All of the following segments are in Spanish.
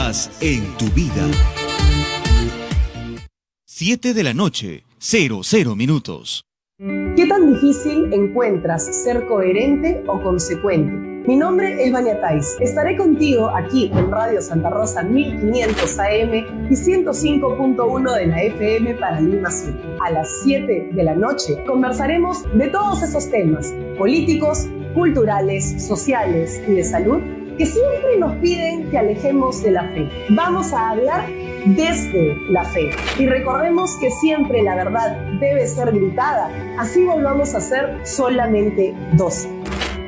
más en tu vida. 7 de la noche, 00 minutos. ¿Qué tan difícil encuentras ser coherente o consecuente? Mi nombre es Vania Tais. Estaré contigo aquí en Radio Santa Rosa 1500 AM y 105.1 de la FM para Lima Sur. A las 7 de la noche conversaremos de todos esos temas políticos, culturales, sociales y de salud que siempre nos piden que alejemos de la fe. Vamos a hablar desde la fe. Y recordemos que siempre la verdad debe ser gritada, así volvamos a ser solamente 12.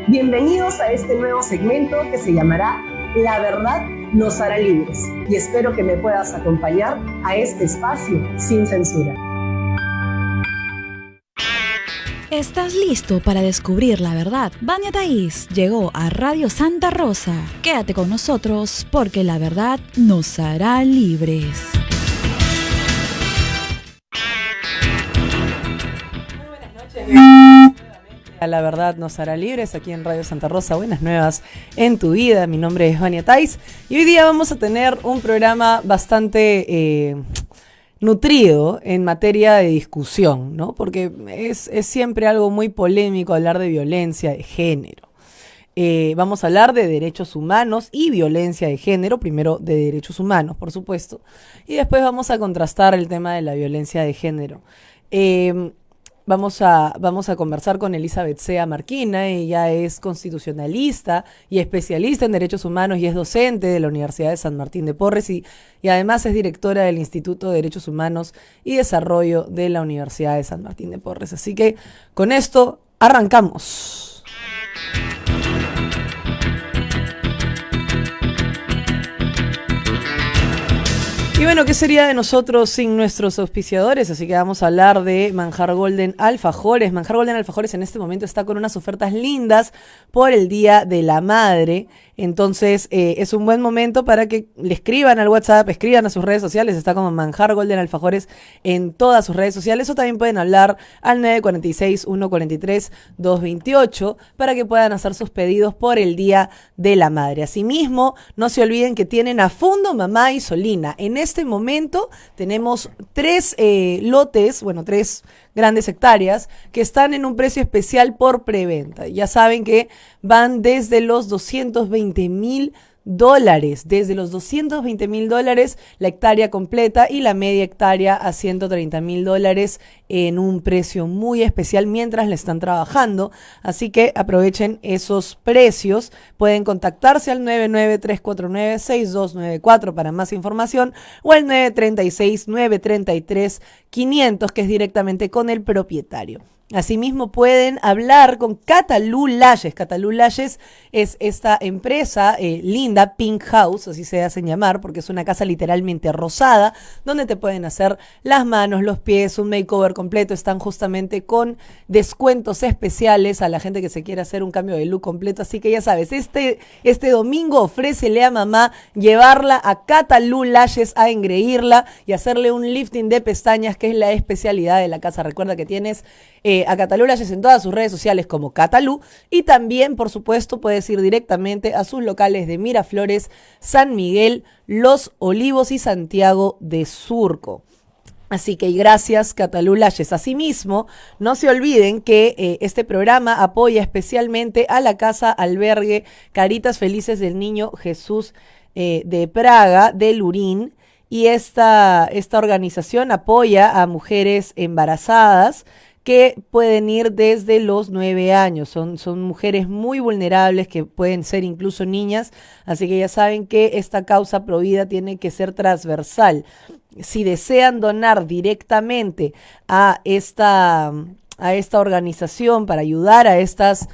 Bienvenidos a este nuevo segmento que se llamará La verdad nos hará libres. Y espero que me puedas acompañar a este espacio sin censura. ¿Estás listo para descubrir la verdad? Vania Tais llegó a Radio Santa Rosa. Quédate con nosotros porque la verdad nos hará libres. Muy buenas noches, bienvenidos nuevamente a La verdad nos hará libres aquí en Radio Santa Rosa. Buenas nuevas en tu vida. Mi nombre es Vania Tais y hoy día vamos a tener un programa bastante nutrido en materia de discusión, ¿no? Porque es siempre algo muy polémico hablar de violencia de género. Vamos a hablar de derechos humanos y violencia de género, primero de derechos humanos, por supuesto, y después vamos a contrastar el tema de la violencia de género. Vamos a conversar con Elizabeth Sea Marquina. Ella es constitucionalista y especialista en derechos humanos y es docente de la Universidad de San Martín de Porres y además es directora del Instituto de Derechos Humanos y Desarrollo de la Universidad de San Martín de Porres. Así que con esto arrancamos. Y bueno, ¿qué sería de nosotros sin nuestros auspiciadores? Así que vamos a hablar de Manjar Golden Alfajores. Manjar Golden Alfajores en este momento está con unas ofertas lindas por el Día de la Madre. Entonces es un buen momento para que le escriban al WhatsApp, escriban a sus redes sociales. Está como Manjar Golden Alfajores en todas sus redes sociales. O también pueden hablar al 946-143-228 para que puedan hacer sus pedidos por el Día de la Madre. Asimismo, no se olviden que tienen a Fundo Mamá y Solina. En este momento tenemos 3 lotes, bueno, 3 grandes hectáreas que están en un precio especial por preventa. Ya saben que van desde los $220,000, desde los $220,000 la hectárea completa y la media hectárea a $130,000 en un precio muy especial mientras le están trabajando. Así que aprovechen esos precios. Pueden contactarse al 993496294 para más información o al 936-933-500 que es directamente con el propietario. Asimismo pueden hablar con Catalú Lashes. Catalú Lashes es esta empresa linda, Pink House, así se hacen llamar, porque es una casa literalmente rosada, donde te pueden hacer las manos, los pies, un makeover completo. Están justamente con descuentos especiales a la gente que se quiere hacer un cambio de look completo. Así que ya sabes, este domingo ofrécele a mamá llevarla a Catalú Lashes a engreírla y hacerle un lifting de pestañas, que es la especialidad de la casa. Recuerda que tienes a Catalú Lashes en todas sus redes sociales como Catalú, y también, por supuesto, puedes ir directamente a sus locales de Miraflores, San Miguel, Los Olivos y Santiago de Surco. Así que gracias, Catalú Lashes. Asimismo, no se olviden que este programa apoya especialmente a la Casa Albergue Caritas Felices del Niño Jesús de Praga, de Lurín, y esta organización apoya a mujeres embarazadas que pueden ir desde los 9 años. Son mujeres muy vulnerables que pueden ser incluso niñas, así que ya saben que esta causa provida tiene que ser transversal. Si desean donar directamente a esta organización para ayudar a estas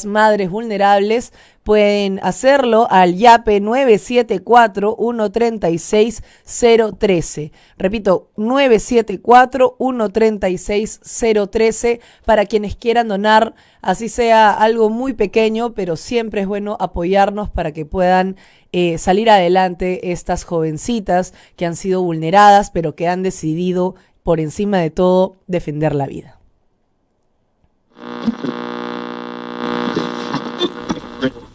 madres vulnerables, pueden hacerlo al YAPE 974-136-013. Repito, 974-136-013 para quienes quieran donar, así sea algo muy pequeño, pero siempre es bueno apoyarnos para que puedan salir adelante estas jovencitas que han sido vulneradas, pero que han decidido, por encima de todo, defender la vida.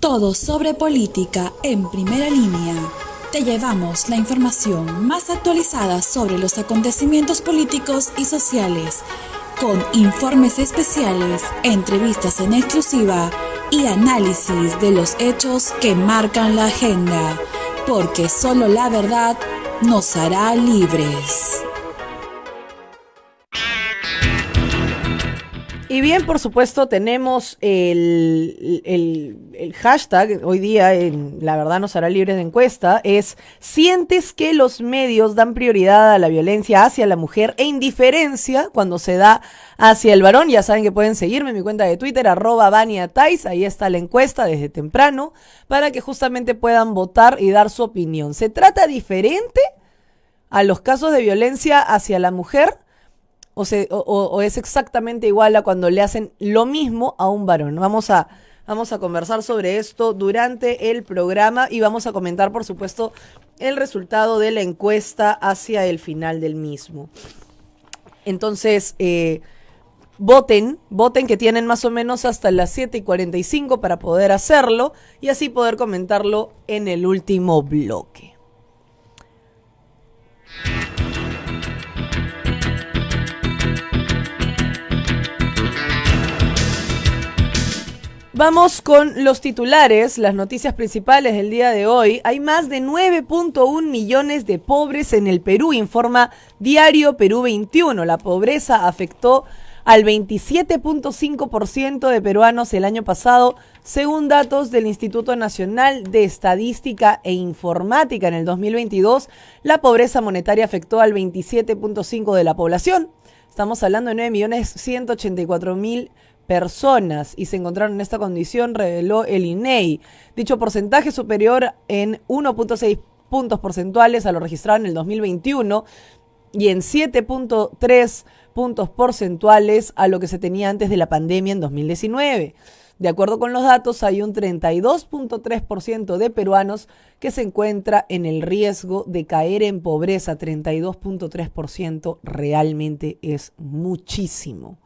Todo sobre política en primera línea. Te llevamos la información más actualizada sobre los acontecimientos políticos y sociales, con informes especiales, entrevistas en exclusiva y análisis de los hechos que marcan la agenda, porque solo la verdad nos hará libres. Y bien, por supuesto, tenemos el hashtag hoy día en La Verdad Nos Hará Libres de encuesta, es ¿sientes que los medios dan prioridad a la violencia hacia la mujer e indiferencia cuando se da hacia el varón? Ya saben que pueden seguirme en mi cuenta de Twitter, @VaniaTais, ahí está la encuesta desde temprano, para que justamente puedan votar y dar su opinión. ¿Se trata diferente a los casos de violencia hacia la mujer? ¿O es exactamente igual a cuando le hacen lo mismo a un varón? Vamos a conversar sobre esto durante el programa y vamos a comentar, por supuesto, el resultado de la encuesta hacia el final del mismo. Entonces, voten, que tienen más o menos hasta las 7:45 para poder hacerlo y así poder comentarlo en el último bloque. Vamos con los titulares, las noticias principales del día de hoy. Hay más de 9.1 millones de pobres en el Perú, informa Diario Perú 21. La pobreza afectó al 27.5% de peruanos el año pasado, según datos del Instituto Nacional de Estadística e Informática. En el 2022, la pobreza monetaria afectó al 27.5% de la población. Estamos hablando de 9.184.000 personas y se encontraron en esta condición, reveló el INEI. Dicho porcentaje superior en 1.6 puntos porcentuales a lo registrado en el 2021 y en 7.3 puntos porcentuales a lo que se tenía antes de la pandemia en 2019. De acuerdo con los datos, hay un 32.3% de peruanos que se encuentra en el riesgo de caer en pobreza. 32.3% realmente es muchísimo.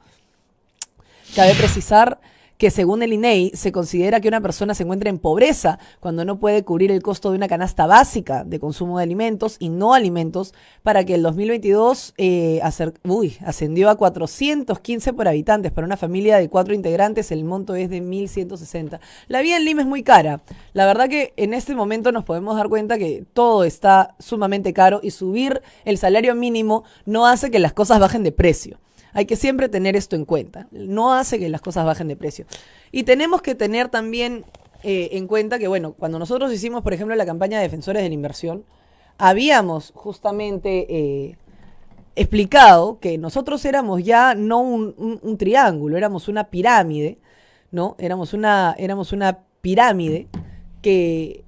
Cabe precisar que según el INEI se considera que una persona se encuentra en pobreza cuando no puede cubrir el costo de una canasta básica de consumo de alimentos y no alimentos, para que el 2022 ascendió a 415 por habitantes. Para una familia de 4 integrantes el monto es de 1.160. La vida en Lima es muy cara. La verdad que en este momento nos podemos dar cuenta que todo está sumamente caro y subir el salario mínimo no hace que las cosas bajen de precio. Hay que siempre tener esto en cuenta. No hace que las cosas bajen de precio. Y tenemos que tener también en cuenta que, bueno, cuando nosotros hicimos, por ejemplo, la campaña de Defensores de la Inversión, habíamos justamente explicado que nosotros éramos ya no un triángulo, éramos una pirámide, ¿no? Éramos una pirámide que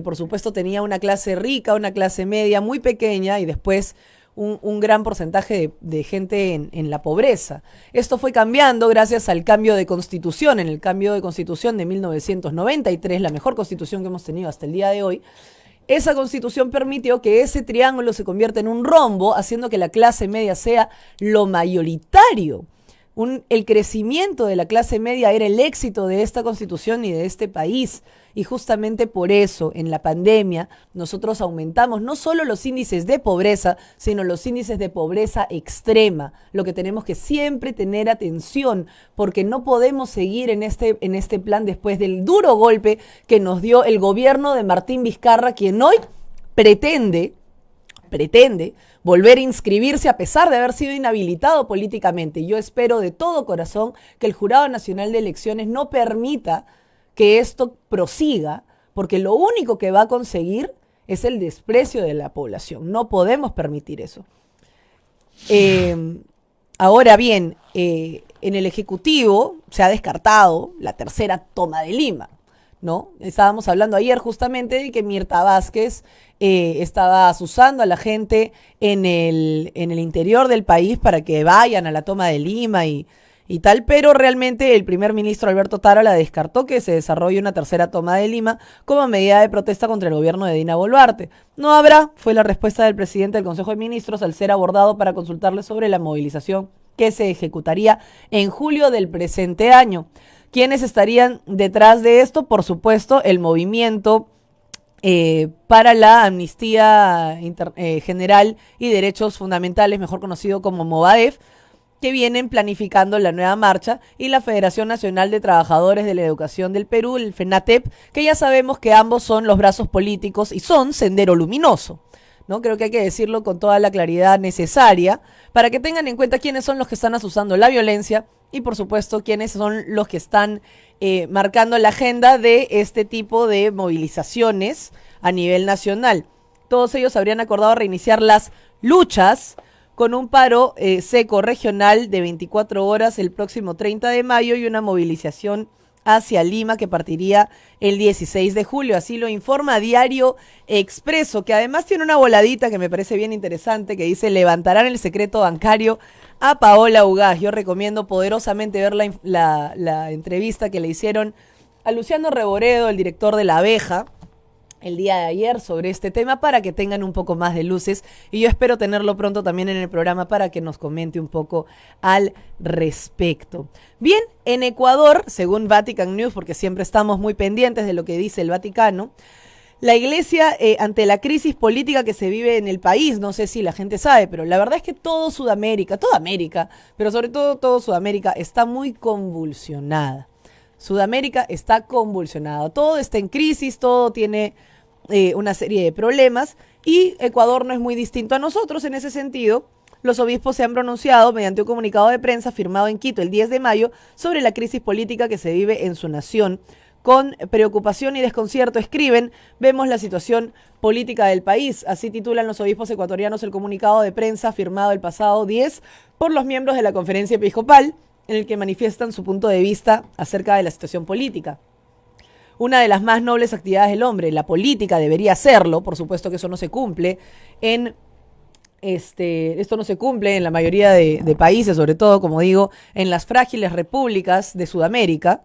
por supuesto tenía una clase rica, una clase media muy pequeña y después un gran porcentaje de gente en la pobreza. Esto fue cambiando gracias al cambio de constitución. En el cambio de constitución de 1993, la mejor constitución que hemos tenido hasta el día de hoy, esa constitución permitió que ese triángulo se convierta en un rombo, haciendo que la clase media sea lo mayoritario. El crecimiento de la clase media era el éxito de esta constitución y de este país. Y justamente por eso, en la pandemia, nosotros aumentamos no solo los índices de pobreza, sino los índices de pobreza extrema. Lo que tenemos que siempre tener atención, porque no podemos seguir en este plan después del duro golpe que nos dio el gobierno de Martín Vizcarra, quien hoy pretende volver a inscribirse a pesar de haber sido inhabilitado políticamente. Yo espero de todo corazón que el Jurado Nacional de Elecciones no permita que esto prosiga, porque lo único que va a conseguir es el desprecio de la población. No podemos permitir eso. Ahora bien, en el Ejecutivo se ha descartado la tercera toma de Lima, ¿no? Estábamos hablando ayer justamente de que Mirta Vázquez estaba asusando a la gente en el interior del país para que vayan a la toma de Lima y tal, pero realmente el primer ministro Alberto Tarola descartó que se desarrolle una tercera toma de Lima como medida de protesta contra el gobierno de Dina Boluarte. No habrá, fue la respuesta del presidente del Consejo de Ministros al ser abordado para consultarle sobre la movilización que se ejecutaría en julio del presente año. ¿Quiénes estarían detrás de esto? Por supuesto, el movimiento para la Amnistía General y Derechos Fundamentales, mejor conocido como Movadef, que vienen planificando la nueva marcha, y la Federación Nacional de Trabajadores de la Educación del Perú, el FENATEP, que ya sabemos que ambos son los brazos políticos y son Sendero Luminoso, ¿no? Creo que hay que decirlo con toda la claridad necesaria para que tengan en cuenta quiénes son los que están asusando la violencia y, por supuesto, quiénes son los que están marcando la agenda de este tipo de movilizaciones a nivel nacional. Todos ellos habrían acordado reiniciar las luchas con un paro seco regional de 24 horas el próximo 30 de mayo y una movilización hacia Lima que partiría el 16 de julio. Así lo informa Diario Expreso, que además tiene una voladita que me parece bien interesante, que dice: levantarán el secreto bancario a Paola Ugaz. Yo recomiendo poderosamente ver la entrevista que le hicieron a Luciano Reboredo, el director de La Abeja, el día de ayer sobre este tema, para que tengan un poco más de luces, y yo espero tenerlo pronto también en el programa para que nos comente un poco al respecto. Bien, en Ecuador, según Vatican News, porque siempre estamos muy pendientes de lo que dice el Vaticano, la Iglesia, ante la crisis política que se vive en el país, no sé si la gente sabe, pero la verdad es que toda América, pero sobre todo Sudamérica, está muy convulsionada. Sudamérica está convulsionada, todo está en crisis, todo tiene una serie de problemas, y Ecuador no es muy distinto a nosotros en ese sentido. Los obispos se han pronunciado mediante un comunicado de prensa firmado en Quito el 10 de mayo sobre la crisis política que se vive en su nación. Con preocupación y desconcierto, escriben, vemos la situación política del país. Así titulan los obispos ecuatorianos el comunicado de prensa firmado el pasado 10 por los miembros de la Conferencia Episcopal, en el que manifiestan su punto de vista acerca de la situación política. Una de las más nobles actividades del hombre, la política, debería serlo. Por supuesto que eso no se cumple esto no se cumple en la mayoría de países, sobre todo, como digo, en las frágiles repúblicas de Sudamérica.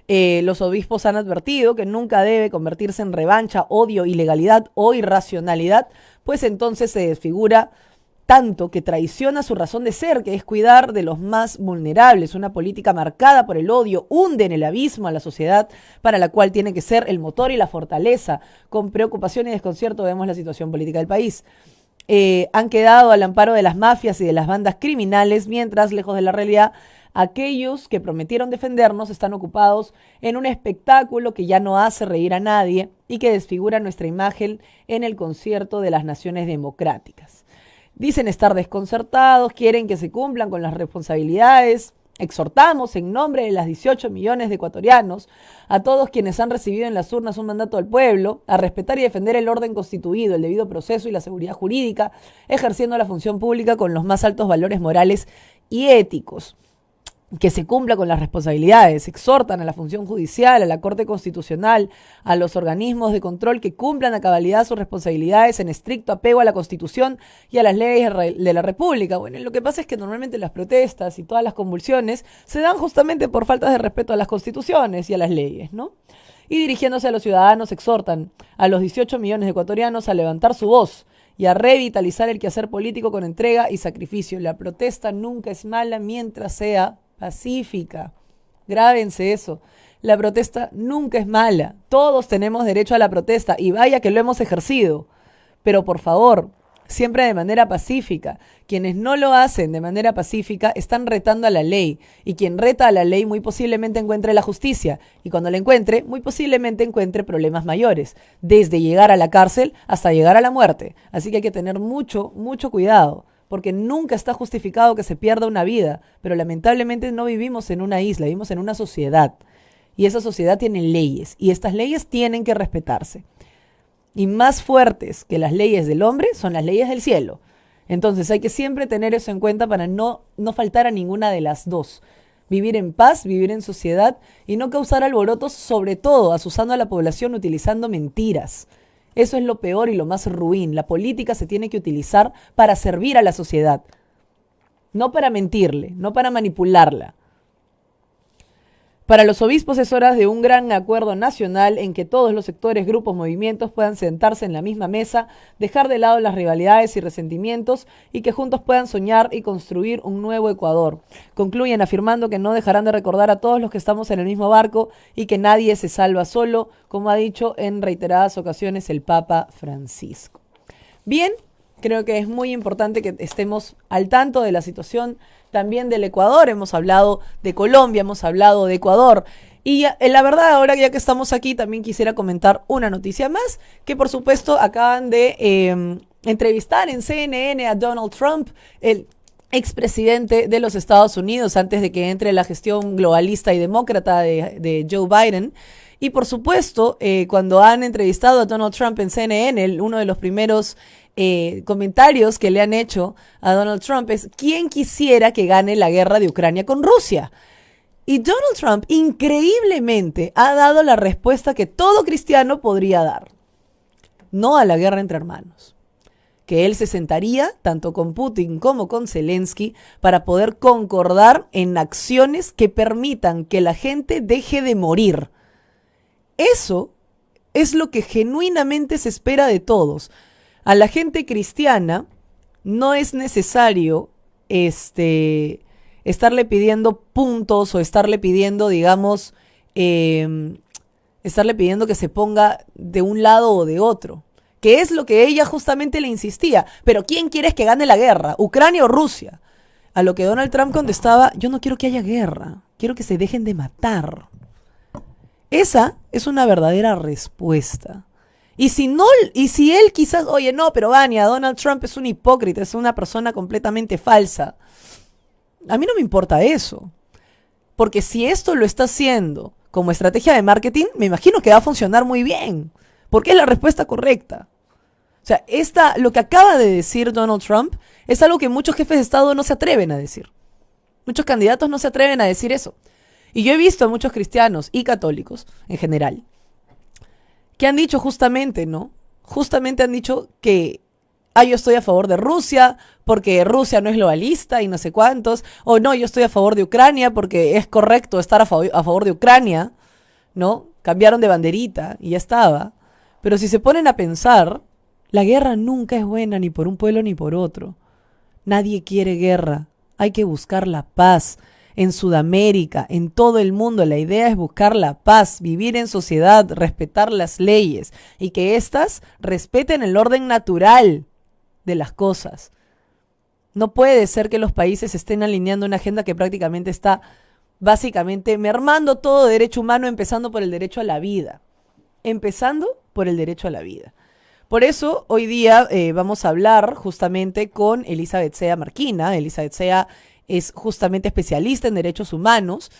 Los obispos han advertido que nunca debe convertirse en revancha, odio, ilegalidad o irracionalidad, pues entonces se desfigura tanto que traiciona su razón de ser, que es cuidar de los más vulnerables. Una política marcada por el odio hunde en el abismo a la sociedad, para la cual tiene que ser el motor y la fortaleza. Con preocupación y desconcierto vemos la situación política del país. Han quedado al amparo de las mafias y de las bandas criminales, mientras, lejos de la realidad, aquellos que prometieron defendernos están ocupados en un espectáculo que ya no hace reír a nadie y que desfigura nuestra imagen en el concierto de las naciones democráticas. Dicen estar desconcertados, quieren que se cumplan con las responsabilidades. Exhortamos en nombre de las 18 millones de ecuatorianos a todos quienes han recibido en las urnas un mandato del pueblo a respetar y defender el orden constituido, el debido proceso y la seguridad jurídica, ejerciendo la función pública con los más altos valores morales y éticos. Que se cumpla con las responsabilidades. Exhortan a la función judicial, a la Corte Constitucional, a los organismos de control que cumplan a cabalidad sus responsabilidades en estricto apego a la Constitución y a las leyes de la República. Bueno, lo que pasa es que normalmente las protestas y todas las convulsiones se dan justamente por faltas de respeto a las constituciones y a las leyes, ¿no? Y dirigiéndose a los ciudadanos, exhortan a los 18 millones de ecuatorianos a levantar su voz y a revitalizar el quehacer político con entrega y sacrificio. La protesta nunca es mala mientras sea pacífica. Grábense eso. La protesta nunca es mala. Todos tenemos derecho a la protesta y vaya que lo hemos ejercido. Pero por favor, siempre de manera pacífica. Quienes no lo hacen de manera pacífica están retando a la ley. Y quien reta a la ley muy posiblemente encuentre la justicia. Y cuando la encuentre, muy posiblemente encuentre problemas mayores. Desde llegar a la cárcel hasta llegar a la muerte. Así que hay que tener mucho, mucho cuidado. Porque nunca está justificado que se pierda una vida, pero lamentablemente no vivimos en una isla, vivimos en una sociedad, y esa sociedad tiene leyes, y estas leyes tienen que respetarse. Y más fuertes que las leyes del hombre son las leyes del cielo. Entonces hay que siempre tener eso en cuenta para no faltar a ninguna de las dos. Vivir en paz, vivir en sociedad y no causar alborotos, sobre todo asusando a la población utilizando mentiras. Eso es lo peor y lo más ruin. La política se tiene que utilizar para servir a la sociedad, no para mentirle, no para manipularla. Para los obispos es hora de un gran acuerdo nacional en que todos los sectores, grupos, movimientos puedan sentarse en la misma mesa, dejar de lado las rivalidades y resentimientos y que juntos puedan soñar y construir un nuevo Ecuador. Concluyen afirmando que no dejarán de recordar a todos los que estamos en el mismo barco y que nadie se salva solo, como ha dicho en reiteradas ocasiones el Papa Francisco. Bien, creo que es muy importante que estemos al tanto de la situación también del Ecuador. Hemos hablado de Colombia, hemos hablado de Ecuador. Y la verdad, ahora ya que estamos aquí, también quisiera comentar una noticia más, que por supuesto acaban de entrevistar en CNN a Donald Trump, el expresidente de los Estados Unidos, antes de que entre la gestión globalista y demócrata de Joe Biden. Y por supuesto, cuando han entrevistado a Donald Trump en CNN, uno de los primeros comentarios que le han hecho a Donald Trump es: ¿quién quisiera que gane la guerra de Ucrania con Rusia? Y Donald Trump increíblemente ha dado la respuesta que todo cristiano podría dar: no a la guerra entre hermanos. Que él se sentaría tanto con Putin como con Zelensky para poder concordar en acciones que permitan que la gente deje de morir. Eso es lo que genuinamente se espera de todos. A la gente cristiana no es necesario estarle pidiendo puntos o estarle pidiendo, digamos, estarle pidiendo que se ponga de un lado o de otro, que es lo que ella justamente le insistía. Pero ¿quién quieres que gane la guerra? ¿Ucrania o Rusia? A lo que Donald Trump contestaba: yo no quiero que haya guerra, quiero que se dejen de matar. Esa es una verdadera respuesta. Y si él quizás, oye, no, pero Vania, Donald Trump es un hipócrita, es una persona completamente falsa. A mí no me importa eso. Porque si esto lo está haciendo como estrategia de marketing, me imagino que va a funcionar muy bien. Porque es la respuesta correcta. O sea, lo que acaba de decir Donald Trump es algo que muchos jefes de Estado no se atreven a decir. Muchos candidatos no se atreven a decir eso. Y yo he visto a muchos cristianos y católicos en general que han dicho justamente, ¿no? Justamente han dicho que yo estoy a favor de Rusia porque Rusia no es globalista y no sé cuántos. O no, yo estoy a favor de Ucrania porque es correcto estar a favor de Ucrania, ¿no? Cambiaron de banderita y ya estaba. Pero si se ponen a pensar, la guerra nunca es buena ni por un pueblo ni por otro. Nadie quiere guerra. Hay que buscar la paz. En Sudamérica, en todo el mundo, la idea es buscar la paz, vivir en sociedad, respetar las leyes y que éstas respeten el orden natural de las cosas. No puede ser que los países estén alineando una agenda que prácticamente está básicamente mermando todo derecho humano, empezando por el derecho a la vida. Empezando por el derecho a la vida. Por eso, hoy día vamos a hablar justamente con Elizabeth Sea Marquina. Elizabeth Sea es justamente especialista en derechos humanos.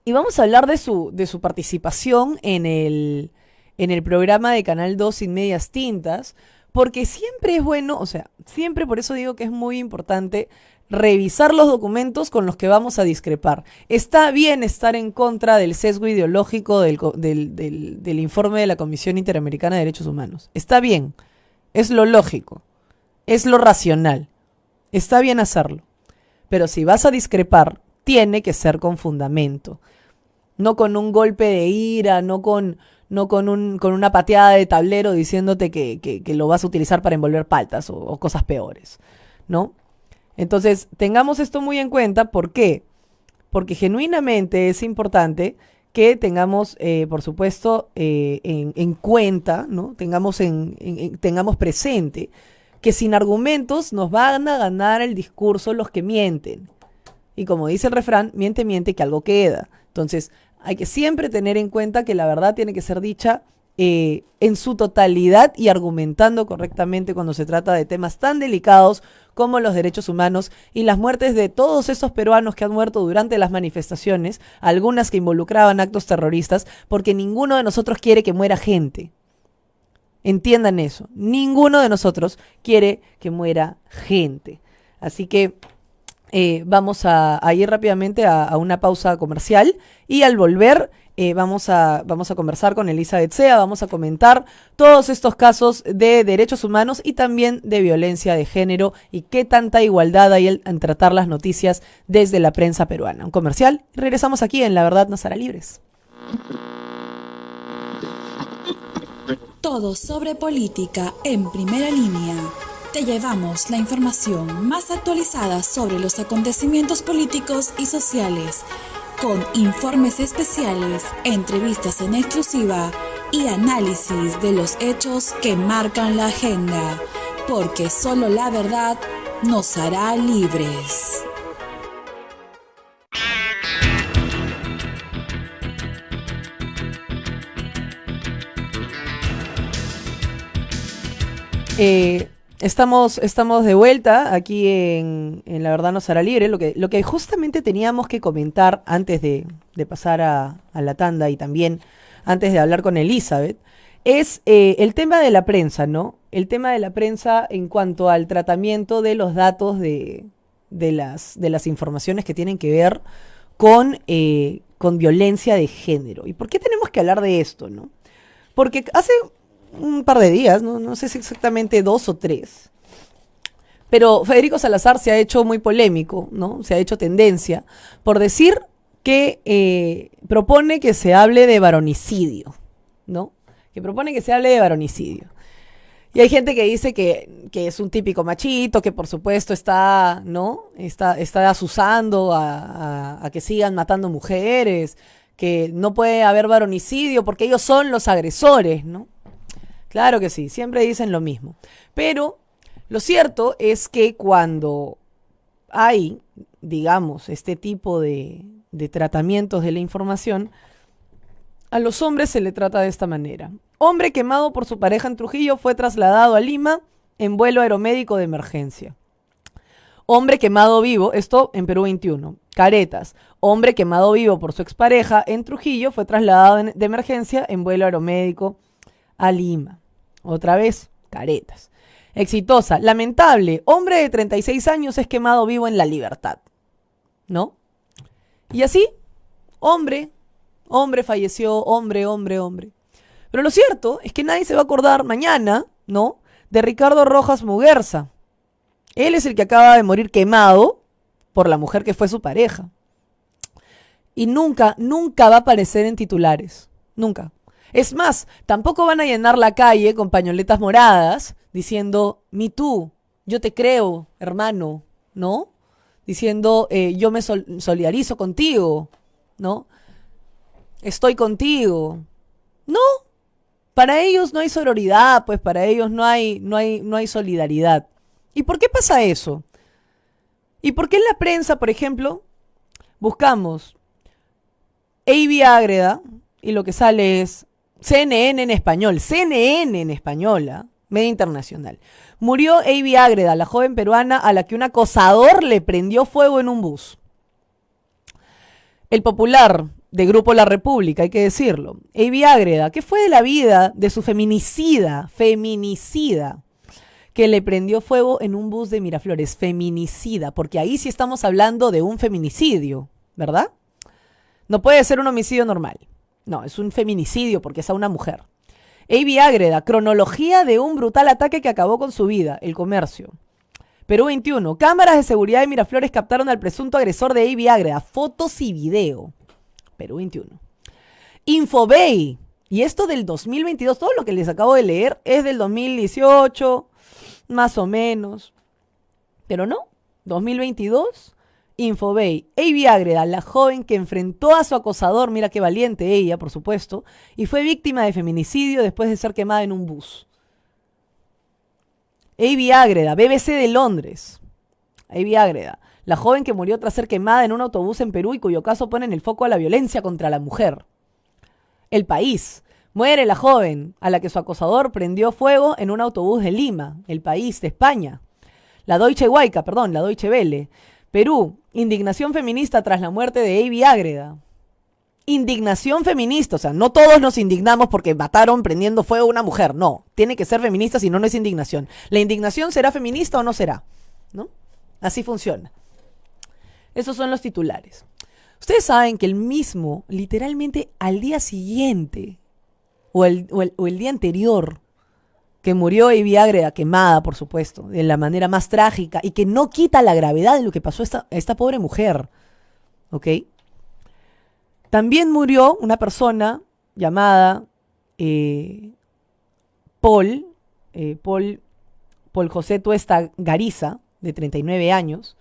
Y vamos a hablar de su participación en el programa de Canal 2 Sin Medias Tintas, porque siempre es bueno, o sea, siempre por eso digo que es muy importante revisar los documentos con los que vamos a discrepar. Está bien estar en contra del sesgo ideológico del informe de la Comisión Interamericana de Derechos Humanos. Está bien, es lo lógico, es lo racional, está bien hacerlo. Pero si vas a discrepar, tiene que ser con fundamento. No con un golpe de ira, no con una pateada de tablero diciéndote que lo vas a utilizar para envolver paltas o cosas peores, ¿no? Entonces, tengamos esto muy en cuenta. ¿Por qué? Porque genuinamente es importante que tengamos, por supuesto, en cuenta, ¿no? Tengamos presente que sin argumentos nos van a ganar el discurso los que mienten. Y como dice el refrán, miente, miente, que algo queda. Entonces, hay que siempre tener en cuenta que la verdad tiene que ser dicha en su totalidad y argumentando correctamente cuando se trata de temas tan delicados como los derechos humanos y las muertes de todos esos peruanos que han muerto durante las manifestaciones, algunas que involucraban actos terroristas, porque ninguno de nosotros quiere que muera gente. Entiendan eso, ninguno de nosotros quiere que muera gente. Así que vamos a ir rápidamente a una pausa comercial y al volver Vamos a conversar con Elizabeth Sea, vamos a comentar todos estos casos de derechos humanos y también de violencia de género y qué tanta igualdad hay en tratar las noticias desde la prensa peruana. Un comercial y regresamos aquí en La Verdad Nos Hará Libres. Todo sobre política en primera línea. Te llevamos la información más actualizada sobre los acontecimientos políticos y sociales, con informes especiales, entrevistas en exclusiva y análisis de los hechos que marcan la agenda, porque solo la verdad nos hará libres. Estamos de vuelta aquí en La Verdad Nos Hará Libre. Lo que justamente teníamos que comentar antes de pasar a la tanda y también antes de hablar con Elizabeth es el tema de la prensa, ¿no? El tema de la prensa en cuanto al tratamiento de los datos de las informaciones que tienen que ver con violencia de género. ¿Y por qué tenemos que hablar de esto, no? Porque hace un par de días, no sé si exactamente 2 o 3, pero Federico Salazar se ha hecho muy polémico, ¿no? Se ha hecho tendencia por decir que propone que se hable de varonicidio, ¿no? Que propone que se hable de varonicidio. Y hay gente que dice que es un típico machito, que por supuesto está, ¿no? Está asusando a que sigan matando mujeres, que no puede haber varonicidio porque ellos son los agresores, ¿no? Claro que sí, siempre dicen lo mismo. Pero lo cierto es que cuando hay, digamos, este tipo de tratamientos de la información, a los hombres se le trata de esta manera. Hombre quemado por su pareja en Trujillo fue trasladado a Lima en vuelo aeromédico de emergencia. Hombre quemado vivo, esto en Perú 21. Caretas. Hombre quemado vivo por su expareja en Trujillo fue trasladado de emergencia en vuelo aeromédico a Lima. Otra vez, Caretas. Exitosa. Lamentable. Hombre de 36 años es quemado vivo en La Libertad. ¿No? Y así, hombre falleció, hombre. Pero lo cierto es que nadie se va a acordar mañana, ¿no? De Ricardo Rojas Muguerza. Él es el que acaba de morir quemado por la mujer que fue su pareja. Y nunca va a aparecer en titulares. Nunca. Es más, tampoco van a llenar la calle con pañoletas moradas diciendo, Me Too, yo te creo, hermano, ¿no? Diciendo, yo me solidarizo contigo, ¿no? Estoy contigo. No, para ellos no hay sororidad, pues para ellos no hay solidaridad. ¿Y por qué pasa eso? ¿Y por qué en la prensa, por ejemplo, buscamos A.B. Ágreda y lo que sale es CNN en español, media internacional? Murió A.B. Ágreda, la joven peruana a la que un acosador le prendió fuego en un bus. El Popular, de Grupo La República, hay que decirlo. A.B. Ágreda, ¿qué fue de la vida de su feminicida, que le prendió fuego en un bus de Miraflores? Feminicida, porque ahí sí estamos hablando de un feminicidio, ¿verdad? No puede ser un homicidio normal. No, es un feminicidio porque es a una mujer. A.B. Ágreda, cronología de un brutal ataque que acabó con su vida, El Comercio. Perú 21, cámaras de seguridad de Miraflores captaron al presunto agresor de A.B. Ágreda, fotos y video. Perú 21. Infobay, y esto del 2022, todo lo que les acabo de leer es del 2018, más o menos. Pero no, 2022, Infobay. A.B. Ágreda, la joven que enfrentó a su acosador, mira qué valiente ella, por supuesto, y fue víctima de feminicidio después de ser quemada en un bus. A.B. Ágreda, BBC de Londres. A.B. Ágreda, la joven que murió tras ser quemada en un autobús en Perú y cuyo caso pone en el foco a la violencia contra la mujer. El País. Muere la joven a la que su acosador prendió fuego en un autobús de Lima, El País, de España. La Deutsche Welle. Perú, indignación feminista tras la muerte de A.B. Ágreda. Indignación feminista, o sea, no todos nos indignamos porque mataron prendiendo fuego a una mujer, no. Tiene que ser feminista, si no, no es indignación. ¿La indignación será feminista o no será? ¿No? Así funciona. Esos son los titulares. Ustedes saben que el mismo, literalmente al día siguiente, o el día anterior, que murió Ivy Ágreda, quemada, por supuesto, de la manera más trágica, y que no quita la gravedad de lo que pasó a esta pobre mujer, ¿ok? También murió una persona llamada Paul José Tuesta Gariza, de 39 años,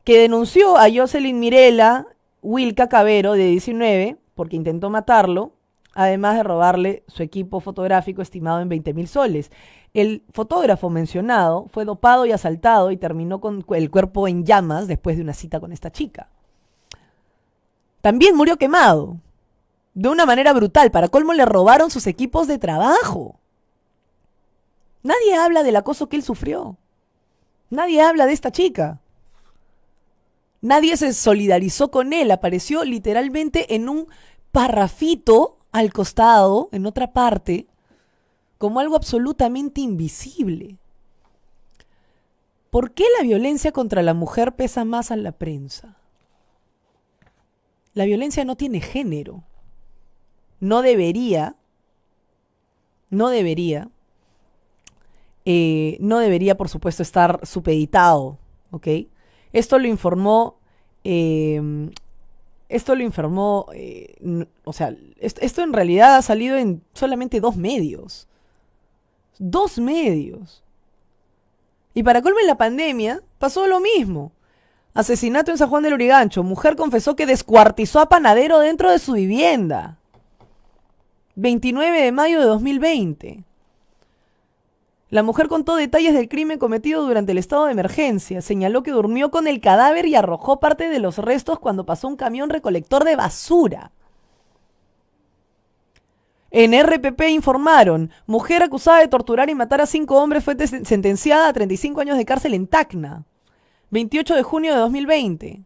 que denunció a Jocelyn Mirela Wilca Cabero, de 19, porque intentó matarlo, además de robarle su equipo fotográfico estimado en 20.000 soles. El fotógrafo mencionado fue dopado y asaltado y terminó con el cuerpo en llamas después de una cita con esta chica. También murió quemado, de una manera brutal. Para colmo, le robaron sus equipos de trabajo. Nadie habla del acoso que él sufrió. Nadie habla de esta chica. Nadie se solidarizó con él. Apareció literalmente en un parrafito al costado, en otra parte, como algo absolutamente invisible. ¿Por qué la violencia contra la mujer pesa más en la prensa? La violencia no tiene género. No debería, por supuesto, estar supeditado, ¿ok? Esto lo informó, o sea, esto en realidad ha salido en solamente 2 medios. 2 medios. Y para colmo, en la pandemia pasó lo mismo. Asesinato en San Juan del Lurigancho. Mujer confesó que descuartizó a panadero dentro de su vivienda. 29 de mayo de 2020. La mujer contó detalles del crimen cometido durante el estado de emergencia. Señaló que durmió con el cadáver y arrojó parte de los restos cuando pasó un camión recolector de basura. En RPP informaron, mujer acusada de torturar y matar a 5 hombres fue sentenciada a 35 años de cárcel en Tacna. 28 de junio de 2020.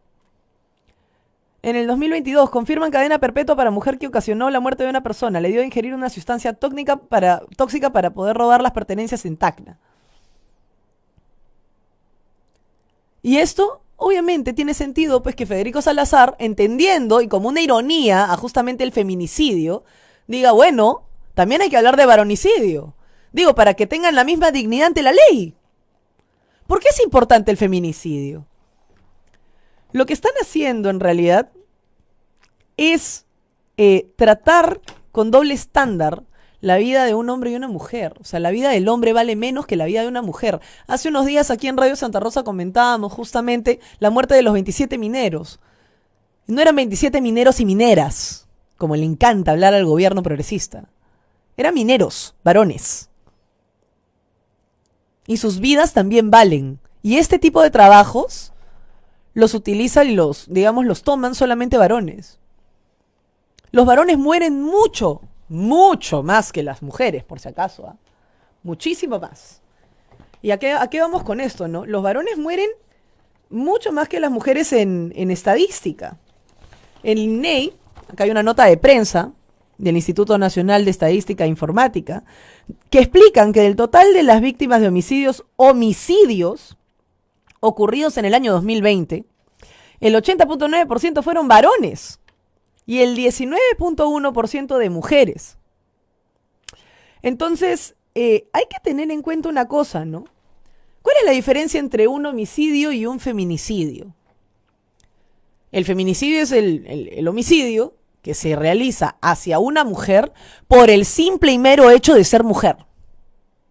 En el 2022 confirman cadena perpetua para mujer que ocasionó la muerte de una persona. Le dio a ingerir una sustancia tóxica para poder robar las pertenencias en Tacna. Y esto, obviamente, tiene sentido, pues que Federico Salazar, entendiendo y como una ironía a justamente el feminicidio, diga, bueno, también hay que hablar de varonicidio. Digo, para que tengan la misma dignidad ante la ley. ¿Por qué es importante el feminicidio? Lo que están haciendo en realidad es tratar con doble estándar la vida de un hombre y una mujer. O sea, la vida del hombre vale menos que la vida de una mujer. Hace unos días aquí en Radio Santa Rosa comentábamos justamente la muerte de los 27 mineros. No eran 27 mineros y mineras, como le encanta hablar al gobierno progresista. Eran mineros, varones. Y sus vidas también valen. Y este tipo de trabajos los utilizan y los toman solamente varones. Los varones mueren mucho más que las mujeres, por si acaso. ¿Ah? Muchísimo más. ¿Y a qué vamos con esto, no? Los varones mueren mucho más que las mujeres en estadística. El INEI, acá hay una nota de prensa del Instituto Nacional de Estadística e Informática, que explican que del total de las víctimas de homicidios ocurridos en el año 2020, el 80.9% fueron varones y el 19.1% de mujeres. Entonces, hay que tener en cuenta una cosa, ¿no? ¿Cuál es la diferencia entre un homicidio y un feminicidio? El feminicidio es el homicidio que se realiza hacia una mujer por el simple y mero hecho de ser mujer,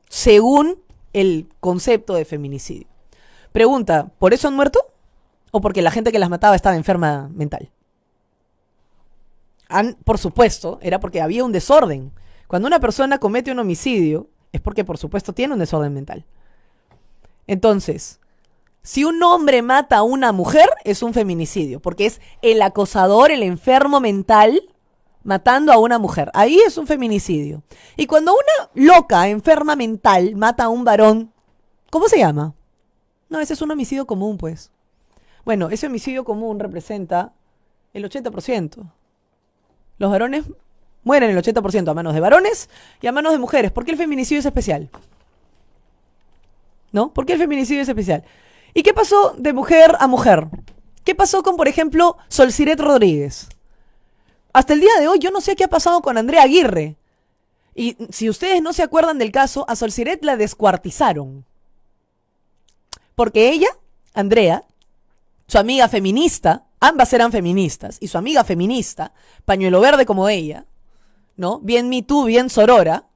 según el concepto de feminicidio. Pregunta, ¿por eso han muerto? ¿O porque la gente que las mataba estaba enferma mental? Por supuesto, era porque había un desorden. Cuando una persona comete un homicidio, es porque por supuesto tiene un desorden mental. Entonces, si un hombre mata a una mujer, es un feminicidio, porque es el acosador, el enfermo mental, matando a una mujer. Ahí es un feminicidio. Y cuando una loca, enferma mental, mata a un varón, ¿cómo se llama? No, ese es un homicidio común, pues. Bueno, ese homicidio común representa el 80%. Los varones mueren el 80% a manos de varones y a manos de mujeres. ¿Por qué el feminicidio es especial? ¿No? ¿Por qué el feminicidio es especial? ¿Y qué pasó de mujer a mujer? ¿Qué pasó con, por ejemplo, Solciret Rodríguez? Hasta el día de hoy yo no sé qué ha pasado con Andrea Aguirre. Y si ustedes no se acuerdan del caso, a Solciret la descuartizaron. Porque ella, Andrea, su amiga feminista, ambas eran feministas, y su amiga feminista, pañuelo verde como ella, ¿no? Bien Me Too, bien Sorora,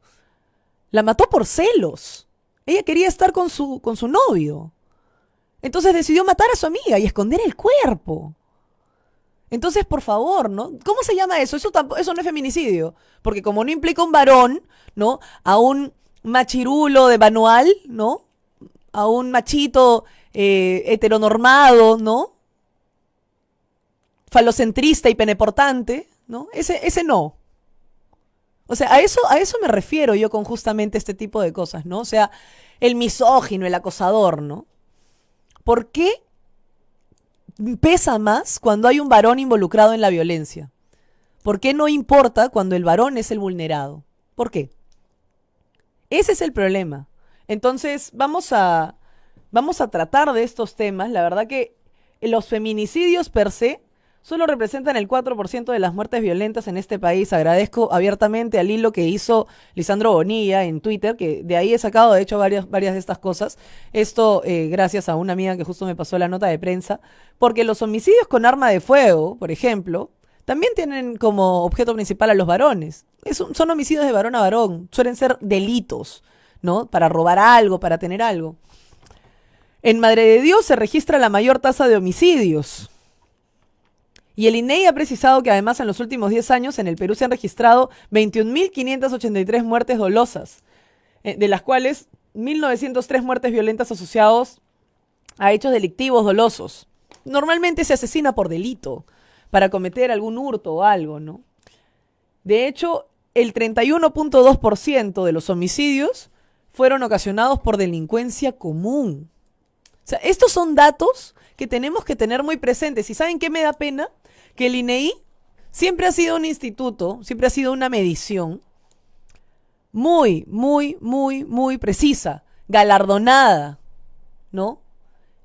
la mató por celos. Ella quería estar con su novio. Entonces decidió matar a su amiga y esconder el cuerpo. Entonces, por favor, ¿no? ¿Cómo se llama eso? Eso no es feminicidio. Porque como no implica un varón, ¿no? A un machirulo de manual, ¿no? A un machito heteronormado, ¿no? Falocentrista y peneportante, ¿no? Ese no. O sea, a eso me refiero yo con justamente este tipo de cosas, ¿no? O sea, el misógino, el acosador, ¿no? ¿Por qué pesa más cuando hay un varón involucrado en la violencia? ¿Por qué no importa cuando el varón es el vulnerado? ¿Por qué? Ese es el problema. Entonces, vamos a tratar de estos temas. La verdad que los feminicidios per se solo representan el 4% de las muertes violentas en este país. Agradezco abiertamente al hilo que hizo Lisandro Bonilla en Twitter, que de ahí he sacado, de hecho, varias de estas cosas. Esto gracias a una amiga que justo me pasó la nota de prensa. Porque los homicidios con arma de fuego, por ejemplo, también tienen como objeto principal a los varones. Son homicidios de varón a varón. Suelen ser delitos, ¿no? Para robar algo, para tener algo. En Madre de Dios se registra la mayor tasa de homicidios. Y el INEI ha precisado que además en los últimos 10 años en el Perú se han registrado 21.583 muertes dolosas, de las cuales 1.903 muertes violentas asociados a hechos delictivos dolosos. Normalmente se asesina por delito, para cometer algún hurto o algo, ¿no? De hecho, el 31.2% de los homicidios fueron ocasionados por delincuencia común. O sea, estos son datos que tenemos que tener muy presentes. ¿Y saben qué me da pena? Que el INEI siempre ha sido un instituto, siempre ha sido una medición muy, muy, muy, muy precisa, galardonada, ¿no?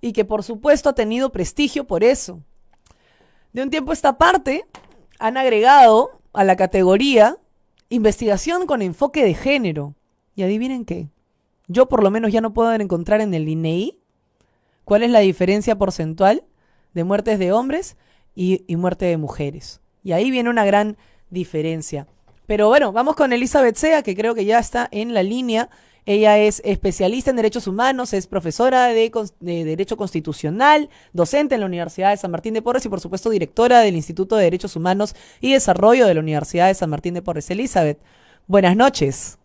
Y que por supuesto ha tenido prestigio por eso. De un tiempo a esta parte han agregado a la categoría investigación con enfoque de género. Y adivinen qué, yo por lo menos ya no puedo encontrar en el INEI cuál es la diferencia porcentual de muertes de hombres y muerte de mujeres. Y ahí viene una gran diferencia. Pero bueno, vamos con Elizabeth Sea, que creo que ya está en la línea. Ella es especialista en derechos humanos, es profesora de Derecho Constitucional, docente en la Universidad de San Martín de Porres y por supuesto directora del Instituto de Derechos Humanos y Desarrollo de la Universidad de San Martín de Porres. Elizabeth, buenas noches.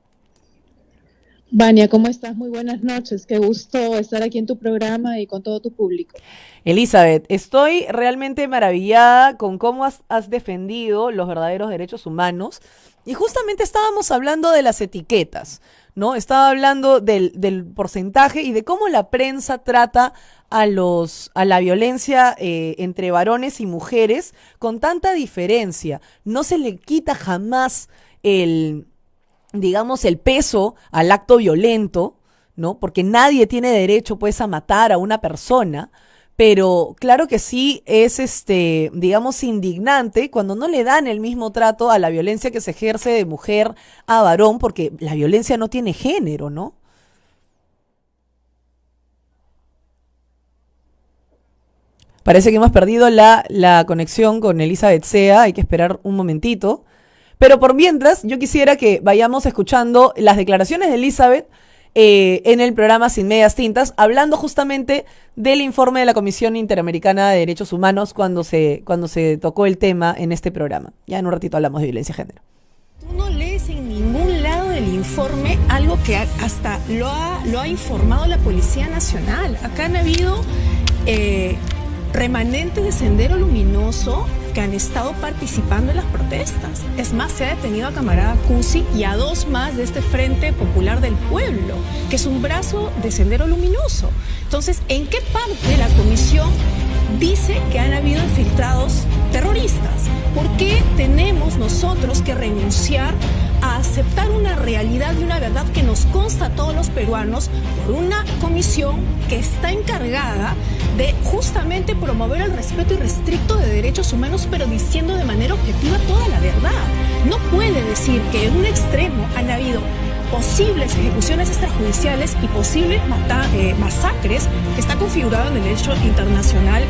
Vania, ¿cómo estás? Muy buenas noches. Qué gusto estar aquí en tu programa y con todo tu público. Elizabeth, estoy realmente maravillada con cómo has defendido los verdaderos derechos humanos. Y justamente estábamos hablando de las etiquetas, ¿no? Estaba hablando del porcentaje y de cómo la prensa trata a la violencia entre varones y mujeres con tanta diferencia. No se le quita jamás el peso al acto violento, ¿no? Porque nadie tiene derecho, pues, a matar a una persona, pero claro que sí es, indignante cuando no le dan el mismo trato a la violencia que se ejerce de mujer a varón, porque la violencia no tiene género, ¿no? Parece que hemos perdido la conexión con Elizabeth Sea, hay que esperar un momentito. Pero por mientras, yo quisiera que vayamos escuchando las declaraciones de Elizabeth en el programa Sin Medias Tintas, hablando justamente del informe de la Comisión Interamericana de Derechos Humanos cuando se tocó el tema en este programa. Ya en un ratito hablamos de violencia de género. Tú no lees en ningún lado del informe algo que hasta lo ha informado la Policía Nacional. Acá han habido remanentes de Sendero Luminoso que han estado participando en las protestas. Es más, se ha detenido a camarada Cusi y a dos más de este Frente Popular del Pueblo, que es un brazo de Sendero Luminoso. Entonces, ¿en qué parte la comisión dice que han habido infiltrados terroristas? ¿Por qué tenemos nosotros que renunciar a aceptar una realidad y una verdad que nos consta a todos los peruanos? peruanos por una comisión que está encargada de justamente promover el respeto irrestricto de derechos humanos, pero diciendo de manera objetiva toda la verdad. No puede decir que en un extremo han habido posibles ejecuciones extrajudiciales y posibles masacres, que está configurado en el derecho internacional,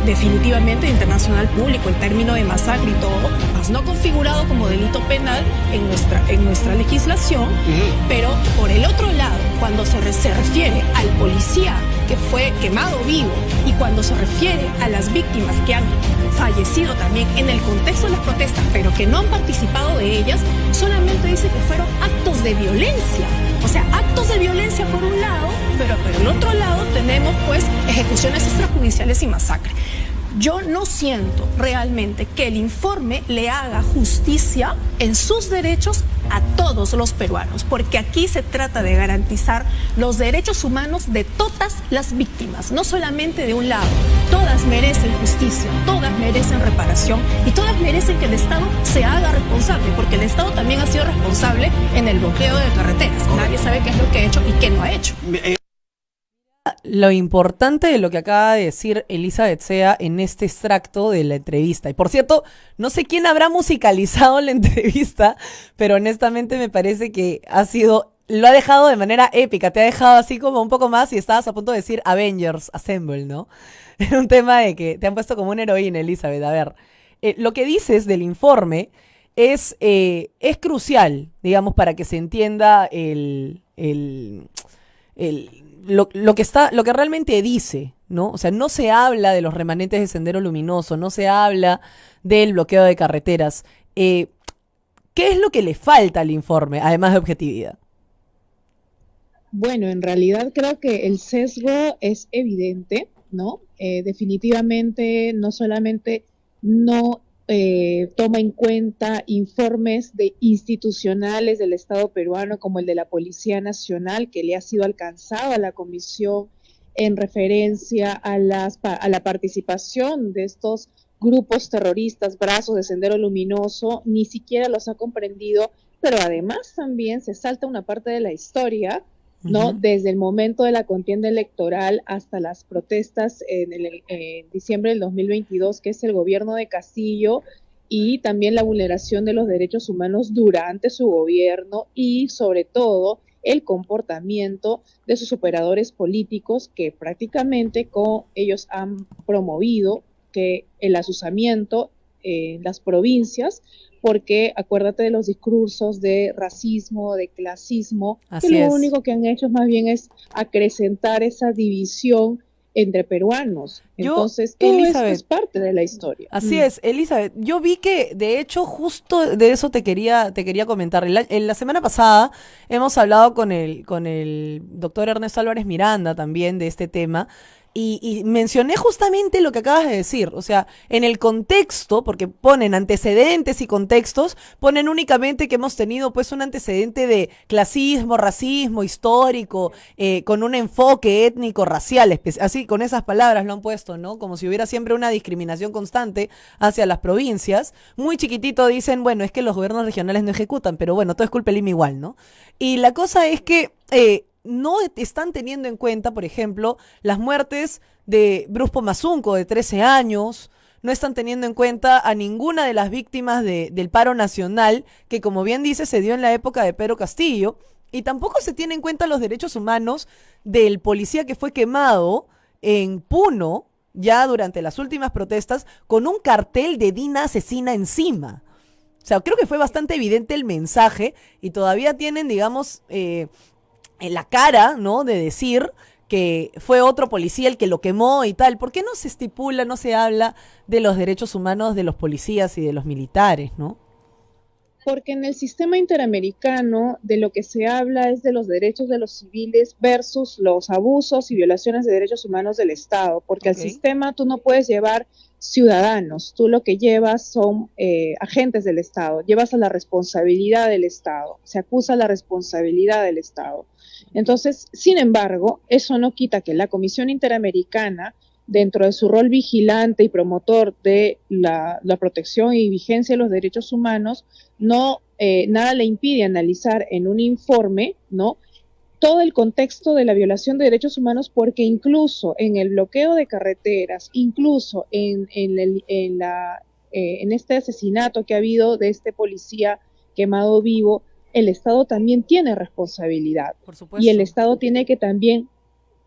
definitivamente internacional público, el término de masacre y todo, más no configurado como delito penal en nuestra legislación. Pero por el otro lado, cuando se refiere al policía que fue quemado vivo y cuando se refiere a las víctimas que han fallecido también en el contexto de las protestas, pero que no han participado de ellas, solamente dice que fueron actos de violencia. O sea, actos de violencia por un lado, pero por el otro lado tenemos pues ejecuciones extrajudiciales y masacre. Yo no siento realmente que el informe le haga justicia en sus derechos a todos los peruanos, porque aquí se trata de garantizar los derechos humanos de todas las víctimas, no solamente de un lado. Todas merecen justicia, todas merecen reparación y todas merecen que el Estado se haga responsable, porque el Estado también ha sido responsable en el bloqueo de carreteras. Nadie sabe qué es lo que ha hecho y qué no ha hecho. Lo importante de lo que acaba de decir Elizabeth Sea en este extracto de la entrevista. Y por cierto, no sé quién habrá musicalizado la entrevista, pero honestamente me parece que lo ha dejado de manera épica. Te ha dejado así como un poco más y estabas a punto de decir Avengers Assemble, ¿no? Era un tema de que te han puesto como una heroína, Elizabeth. A ver, lo que dices del informe es crucial, digamos, para que se entienda lo que realmente dice, ¿no? O sea, no se habla de los remanentes de Sendero Luminoso, no se habla del bloqueo de carreteras. ¿Qué es lo que le falta al informe, además de objetividad? Bueno, en realidad creo que el sesgo es evidente, ¿no? Definitivamente no solamente no toma en cuenta informes institucionales del Estado peruano como el de la Policía Nacional, que le ha sido alcanzado a la Comisión en referencia a la participación de estos grupos terroristas, brazos de Sendero Luminoso, ni siquiera los ha comprendido, pero además también se salta una parte de la historia, ¿no? Desde el momento de la contienda electoral hasta las protestas en diciembre del 2022, que es el gobierno de Castillo, y también la vulneración de los derechos humanos durante su gobierno y sobre todo el comportamiento de sus operadores políticos, que prácticamente ellos han promovido que el asusamiento en las provincias, porque acuérdate de los discursos de racismo, de clasismo, que lo único que han hecho más bien es acrecentar esa división entre peruanos. Entonces, todo esto es parte de la historia. Así es, Elizabeth. Yo vi que, de hecho, justo de eso te quería comentar. En la semana pasada hemos hablado con el doctor Ernesto Álvarez Miranda también de este tema. Y mencioné justamente lo que acabas de decir, o sea, en el contexto, porque ponen antecedentes y contextos, ponen únicamente que hemos tenido pues un antecedente de clasismo, racismo histórico, con un enfoque étnico, racial, así con esas palabras lo han puesto, ¿no? Como si hubiera siempre una discriminación constante hacia las provincias. Muy chiquitito dicen, bueno, es que los gobiernos regionales no ejecutan, pero bueno, todo es culpa del IMA igual, ¿no? Y la cosa es que no están teniendo en cuenta, por ejemplo, las muertes de Bruce Pomazunco, de 13 años, no están teniendo en cuenta a ninguna de las víctimas del paro nacional, que como bien dice, se dio en la época de Pedro Castillo, y tampoco se tienen en cuenta los derechos humanos del policía que fue quemado en Puno, ya durante las últimas protestas, con un cartel de Dina asesina encima. O sea, creo que fue bastante evidente el mensaje, y todavía tienen, digamos, en la cara, ¿no?, de decir que fue otro policía el que lo quemó y tal. ¿Por qué no se estipula, no se habla de los derechos humanos de los policías y de los militares, no? Porque en el sistema interamericano de lo que se habla es de los derechos de los civiles versus los abusos y violaciones de derechos humanos del Estado, porque al sistema tú no puedes llevar ciudadanos, tú lo que llevas son agentes del Estado, llevas a la responsabilidad del Estado, se acusa la responsabilidad del Estado. Entonces, sin embargo, eso no quita que la Comisión Interamericana, dentro de su rol vigilante y promotor de la protección y vigencia de los derechos humanos, nada le impide analizar en un informe, ¿no?, todo el contexto de la violación de derechos humanos, porque incluso en el bloqueo de carreteras, incluso en este asesinato que ha habido de este policía quemado vivo, el Estado también tiene responsabilidad. Por supuesto. Y el Estado tiene que también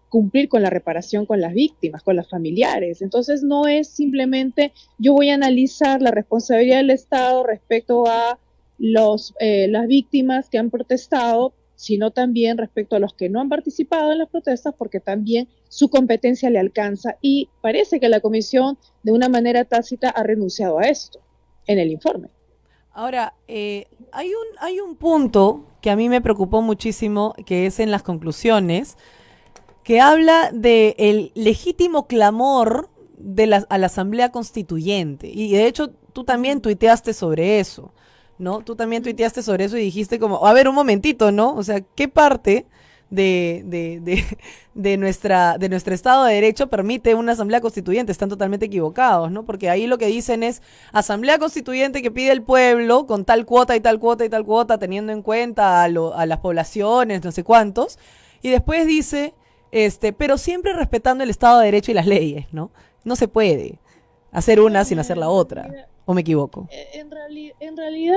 cumplir con la reparación con las víctimas, con las familiares. Entonces no es simplemente yo voy a analizar la responsabilidad del Estado respecto a las víctimas que han protestado, sino también respecto a los que no han participado en las protestas, porque también su competencia le alcanza, y parece que la comisión de una manera tácita ha renunciado a esto en el informe. Ahora, hay un punto que a mí me preocupó muchísimo, que es en las conclusiones, que habla del legítimo clamor a la Asamblea Constituyente. Y de hecho, tú también tuiteaste sobre eso, ¿no? Tú también tuiteaste sobre eso y dijiste como, a ver, un momentito, ¿no? O sea, ¿qué parte de nuestro Estado de Derecho permite una Asamblea Constituyente? Están totalmente equivocados, ¿no? Porque ahí lo que dicen es Asamblea Constituyente que pide el pueblo con tal cuota y tal cuota y tal cuota, teniendo en cuenta a las poblaciones, no sé cuántos, y después dice, pero siempre respetando el Estado de Derecho y las leyes, ¿no? No se puede hacer una sin hacer la otra. ¿O me equivoco? En realidad,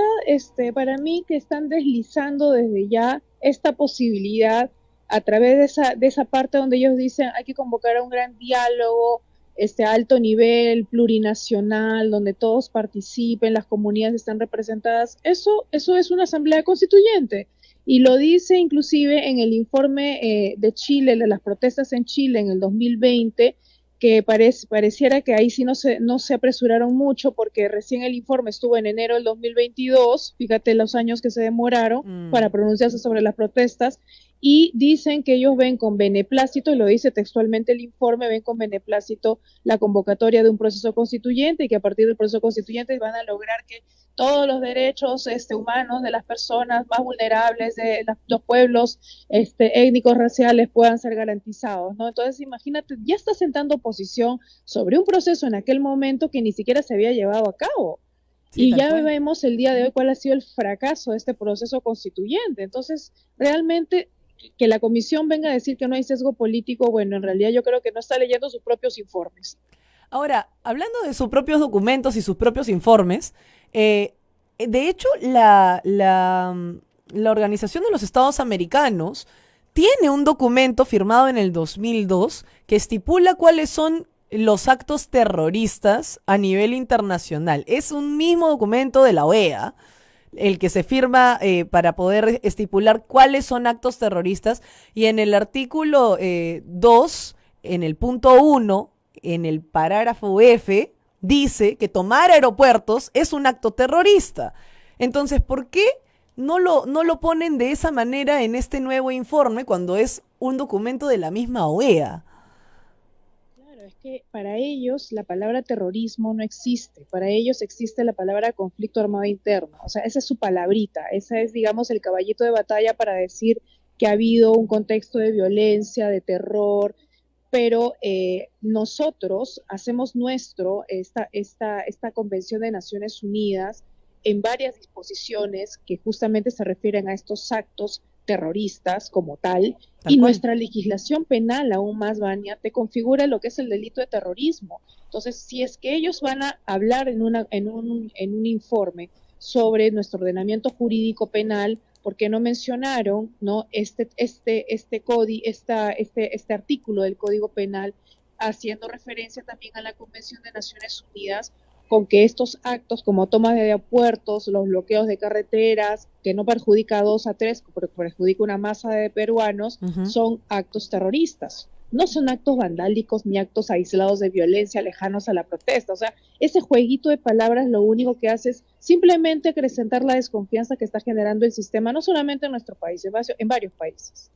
para mí que están deslizando desde ya esta posibilidad a través de esa parte donde ellos dicen hay que convocar a un gran diálogo, a alto nivel, plurinacional, donde todos participen, las comunidades están representadas. Eso es una asamblea constituyente. Y lo dice inclusive en el informe de Chile, de las protestas en Chile en el 2020, que pareciera que ahí sí no se apresuraron mucho, porque recién el informe estuvo en enero del 2022, fíjate los años que se demoraron para pronunciarse sobre las protestas, y dicen que ellos ven con beneplácito, y lo dice textualmente el informe, ven con beneplácito la convocatoria de un proceso constituyente, y que a partir del proceso constituyente van a lograr que todos los derechos humanos de las personas más vulnerables, de los pueblos étnicos, raciales, puedan ser garantizados, ¿no? Entonces, imagínate, ya está sentando posición sobre un proceso en aquel momento que ni siquiera se había llevado a cabo. Sí, y ya vemos el día de hoy cuál ha sido el fracaso de este proceso constituyente. Entonces, realmente, que la comisión venga a decir que no hay sesgo político, bueno, en realidad yo creo que no está leyendo sus propios informes. Ahora, hablando de sus propios documentos y sus propios informes, de hecho, la Organización de los Estados Americanos tiene un documento firmado en el 2002 que estipula cuáles son los actos terroristas a nivel internacional. Es un mismo documento de la OEA, el que se firma para poder estipular cuáles son actos terroristas, y en el artículo 2, en el punto 1, en el parágrafo F, dice que tomar aeropuertos es un acto terrorista. Entonces, ¿por qué no lo ponen de esa manera en este nuevo informe cuando es un documento de la misma OEA? Claro, es que para ellos la palabra terrorismo no existe. Para ellos existe la palabra conflicto armado interno. O sea, esa es su palabrita. Esa es, digamos, el caballito de batalla para decir que ha habido un contexto de violencia, de terror, pero nosotros hacemos esta Convención de Naciones Unidas en varias disposiciones que justamente se refieren a estos actos terroristas como tal, y nuestra legislación penal, aún más, Vania, te configura lo que es el delito de terrorismo. Entonces, si es que ellos van a hablar en un informe sobre nuestro ordenamiento jurídico penal, ¿por qué no mencionaron, ¿no?, este artículo del Código Penal, haciendo referencia también a la Convención de Naciones Unidas, con que estos actos como tomas de aeropuertos, los bloqueos de carreteras, que no perjudica a 2 a 3, porque perjudica una masa de peruanos, son actos terroristas? No son actos vandálicos ni actos aislados de violencia lejanos a la protesta. O sea, ese jueguito de palabras lo único que hace es simplemente acrecentar la desconfianza que está generando el sistema, no solamente en nuestro país, en varios países.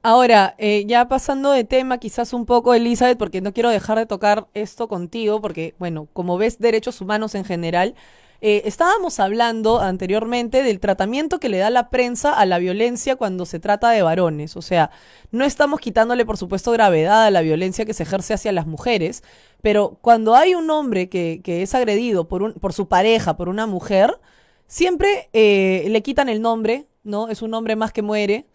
Ahora, ya pasando de tema quizás un poco, Elizabeth, porque no quiero dejar de tocar esto contigo, porque, bueno, como ves, derechos humanos en general, estábamos hablando anteriormente del tratamiento que le da la prensa a la violencia cuando se trata de varones. O sea, no estamos quitándole, por supuesto, gravedad a la violencia que se ejerce hacia las mujeres, pero cuando hay un hombre que es agredido por su pareja, por una mujer, siempre le quitan el nombre, ¿no? Es un hombre más que muere.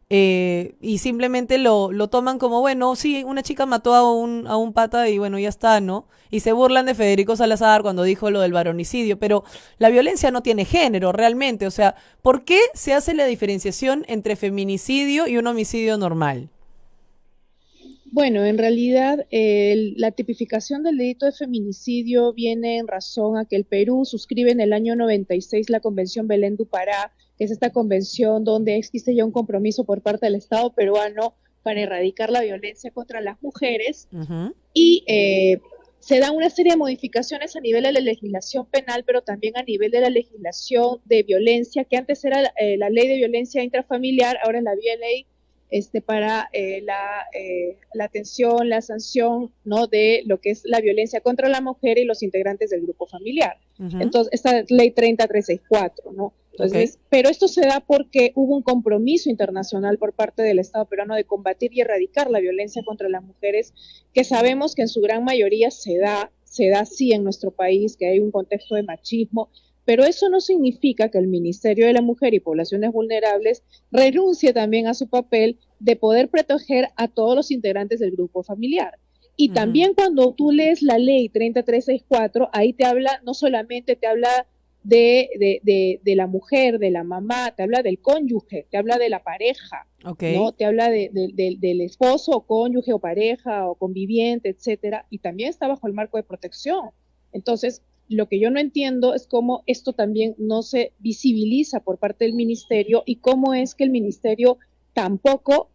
y simplemente lo toman como, bueno, sí, una chica mató a un pata y bueno, ya está, ¿no? Y se burlan de Federico Salazar cuando dijo lo del varonicidio, pero la violencia no tiene género realmente, o sea, ¿por qué se hace la diferenciación entre feminicidio y un homicidio normal? Bueno, en realidad la tipificación del delito de feminicidio viene en razón a que el Perú suscribe en el año 96 la Convención Belén du Pará, que es esta convención donde existe ya un compromiso por parte del Estado peruano para erradicar la violencia contra las mujeres. Y se dan una serie de modificaciones a nivel de la legislación penal, pero también a nivel de la legislación de violencia, que antes era la ley de violencia intrafamiliar, ahora es la vía ley para la atención, la sanción, ¿no?, de lo que es la violencia contra la mujer y los integrantes del grupo familiar. Entonces, esta ley 30364, ¿no? Entonces, pero esto se da porque hubo un compromiso internacional por parte del Estado peruano de combatir y erradicar la violencia contra las mujeres, que sabemos que en su gran mayoría se da sí en nuestro país, que hay un contexto de machismo, pero eso no significa que el Ministerio de la Mujer y Poblaciones Vulnerables renuncie también a su papel de poder proteger a todos los integrantes del grupo familiar. Y también cuando tú lees la ley 30364, ahí te habla, no solamente te habla de la mujer, de la mamá, te habla del cónyuge, te habla de la pareja, ¿no? Te habla del esposo, o cónyuge, o pareja, o conviviente, etcétera, y también está bajo el marco de protección. Entonces, lo que yo no entiendo es cómo esto también no se visibiliza por parte del ministerio y cómo es que el ministerio tampoco,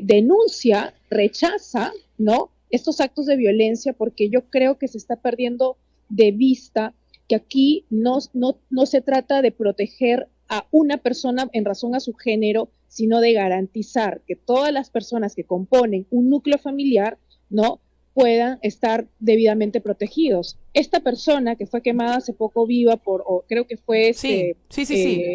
denuncia, rechaza, ¿no?, estos actos de violencia, porque yo creo que se está perdiendo de vista que aquí no se trata de proteger a una persona en razón a su género, sino de garantizar que todas las personas que componen un núcleo familiar, ¿no?, puedan estar debidamente protegidos. Esta persona que fue quemada hace poco viva creo que fue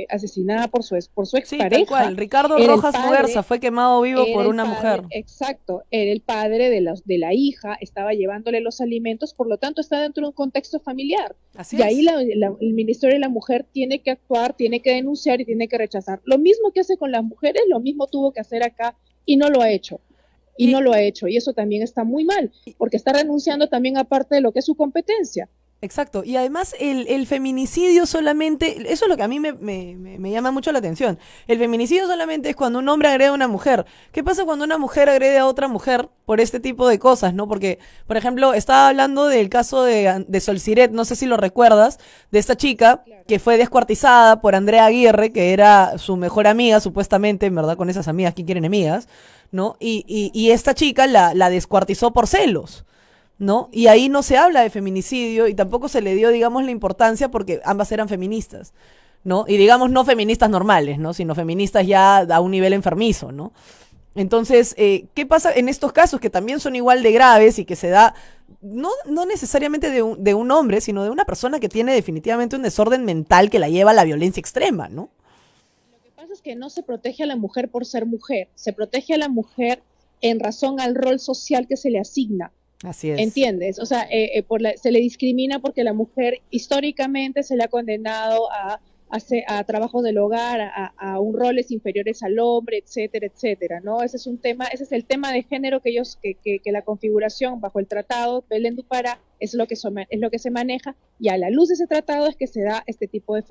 asesinada por su expareja. Tal cual. Ricardo Rojas Fuerza fue quemado vivo por una mujer. Exacto, era el padre de la hija, estaba llevándole los alimentos, por lo tanto está dentro de un contexto familiar. Y ahí el Ministerio de la Mujer tiene que actuar, tiene que denunciar y tiene que rechazar. Lo mismo que hace con las mujeres, lo mismo tuvo que hacer acá y no lo ha hecho. Y eso también está muy mal, porque está renunciando también a parte de lo que es su competencia. Exacto, y además el feminicidio solamente, eso es lo que a mí me llama mucho la atención, el feminicidio solamente es cuando un hombre agrede a una mujer. ¿Qué pasa cuando una mujer agrede a otra mujer por este tipo de cosas, no? Porque, por ejemplo, estaba hablando del caso de Sol Siret, no sé si lo recuerdas, de esta chica que fue descuartizada por Andrea Aguirre, que era su mejor amiga, supuestamente, en verdad, con esas amigas, ¿quién quiere enemigas?, ¿no? Y esta chica la descuartizó por celos, ¿no? Y ahí no se habla de feminicidio y tampoco se le dio, digamos, la importancia porque ambas eran feministas, ¿no? Y digamos no feministas normales, ¿no? Sino feministas ya a un nivel enfermizo, ¿no? Entonces, ¿qué pasa en estos casos que también son igual de graves y que se da, no necesariamente de un hombre, sino de una persona que tiene definitivamente un desorden mental que la lleva a la violencia extrema, ¿no? Es que no se protege a la mujer por ser mujer, se protege a la mujer en razón al rol social que se le asigna. Así es. ¿Entiendes? O sea, se le discrimina porque la mujer históricamente se le ha condenado a trabajos del hogar, a un roles inferiores al hombre, etcétera, etcétera, ¿no? Ese es el tema de género que la configuración bajo el tratado Belén du Pará es lo que se maneja, y a la luz de ese tratado es que se da este tipo de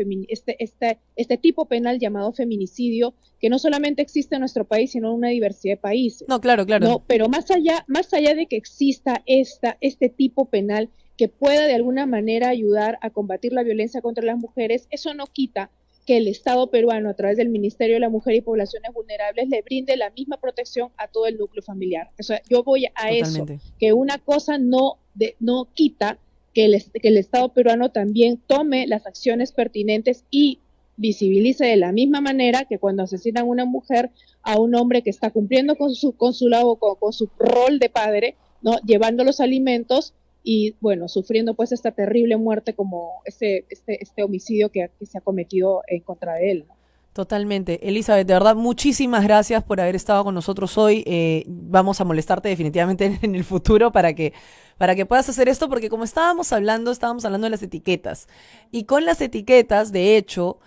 este tipo penal llamado feminicidio, que no solamente existe en nuestro país, sino en una diversidad de países. No, claro. No, pero más allá de que exista este tipo penal que pueda de alguna manera ayudar a combatir la violencia contra las mujeres, eso no quita que el Estado peruano, a través del Ministerio de la Mujer y Poblaciones Vulnerables, le brinde la misma protección a todo el núcleo familiar. O sea, yo voy a Totalmente. eso, que una cosa no quita que el Estado peruano también tome las acciones pertinentes y visibilice de la misma manera que cuando asesinan a una mujer, a un hombre que está cumpliendo con su rol de padre, ¿no?, llevando los alimentos y, bueno, sufriendo pues esta terrible muerte como este homicidio que se ha cometido en contra de él, ¿no? Totalmente. Elizabeth, de verdad, muchísimas gracias por haber estado con nosotros hoy. Vamos a molestarte definitivamente en el futuro para que puedas hacer esto, porque como estábamos hablando de las etiquetas. Y con las etiquetas, de hecho,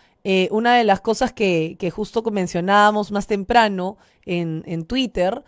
una de las cosas que justo mencionábamos más temprano en Twitter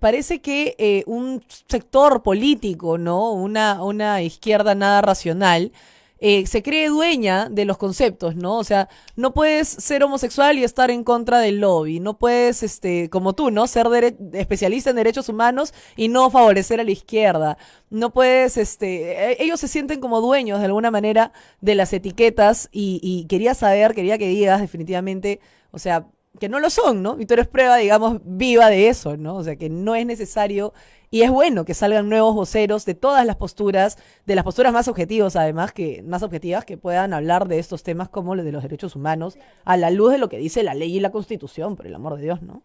parece que un sector político, ¿no? Una izquierda nada racional, se cree dueña de los conceptos, ¿no? O sea, no puedes ser homosexual y estar en contra del lobby, no puedes, como tú, ¿no? Ser especialista en derechos humanos y no favorecer a la izquierda. No puedes, ellos se sienten como dueños de alguna manera de las etiquetas y quería que digas definitivamente, o sea, que no lo son, ¿no? Y tú eres prueba, digamos, viva de eso, ¿no? O sea, que no es necesario y es bueno que salgan nuevos voceros de todas las posturas, de las posturas más objetivas, además, más objetivas que puedan hablar de estos temas como los de los derechos humanos, a la luz de lo que dice la ley y la Constitución, por el amor de Dios, ¿no?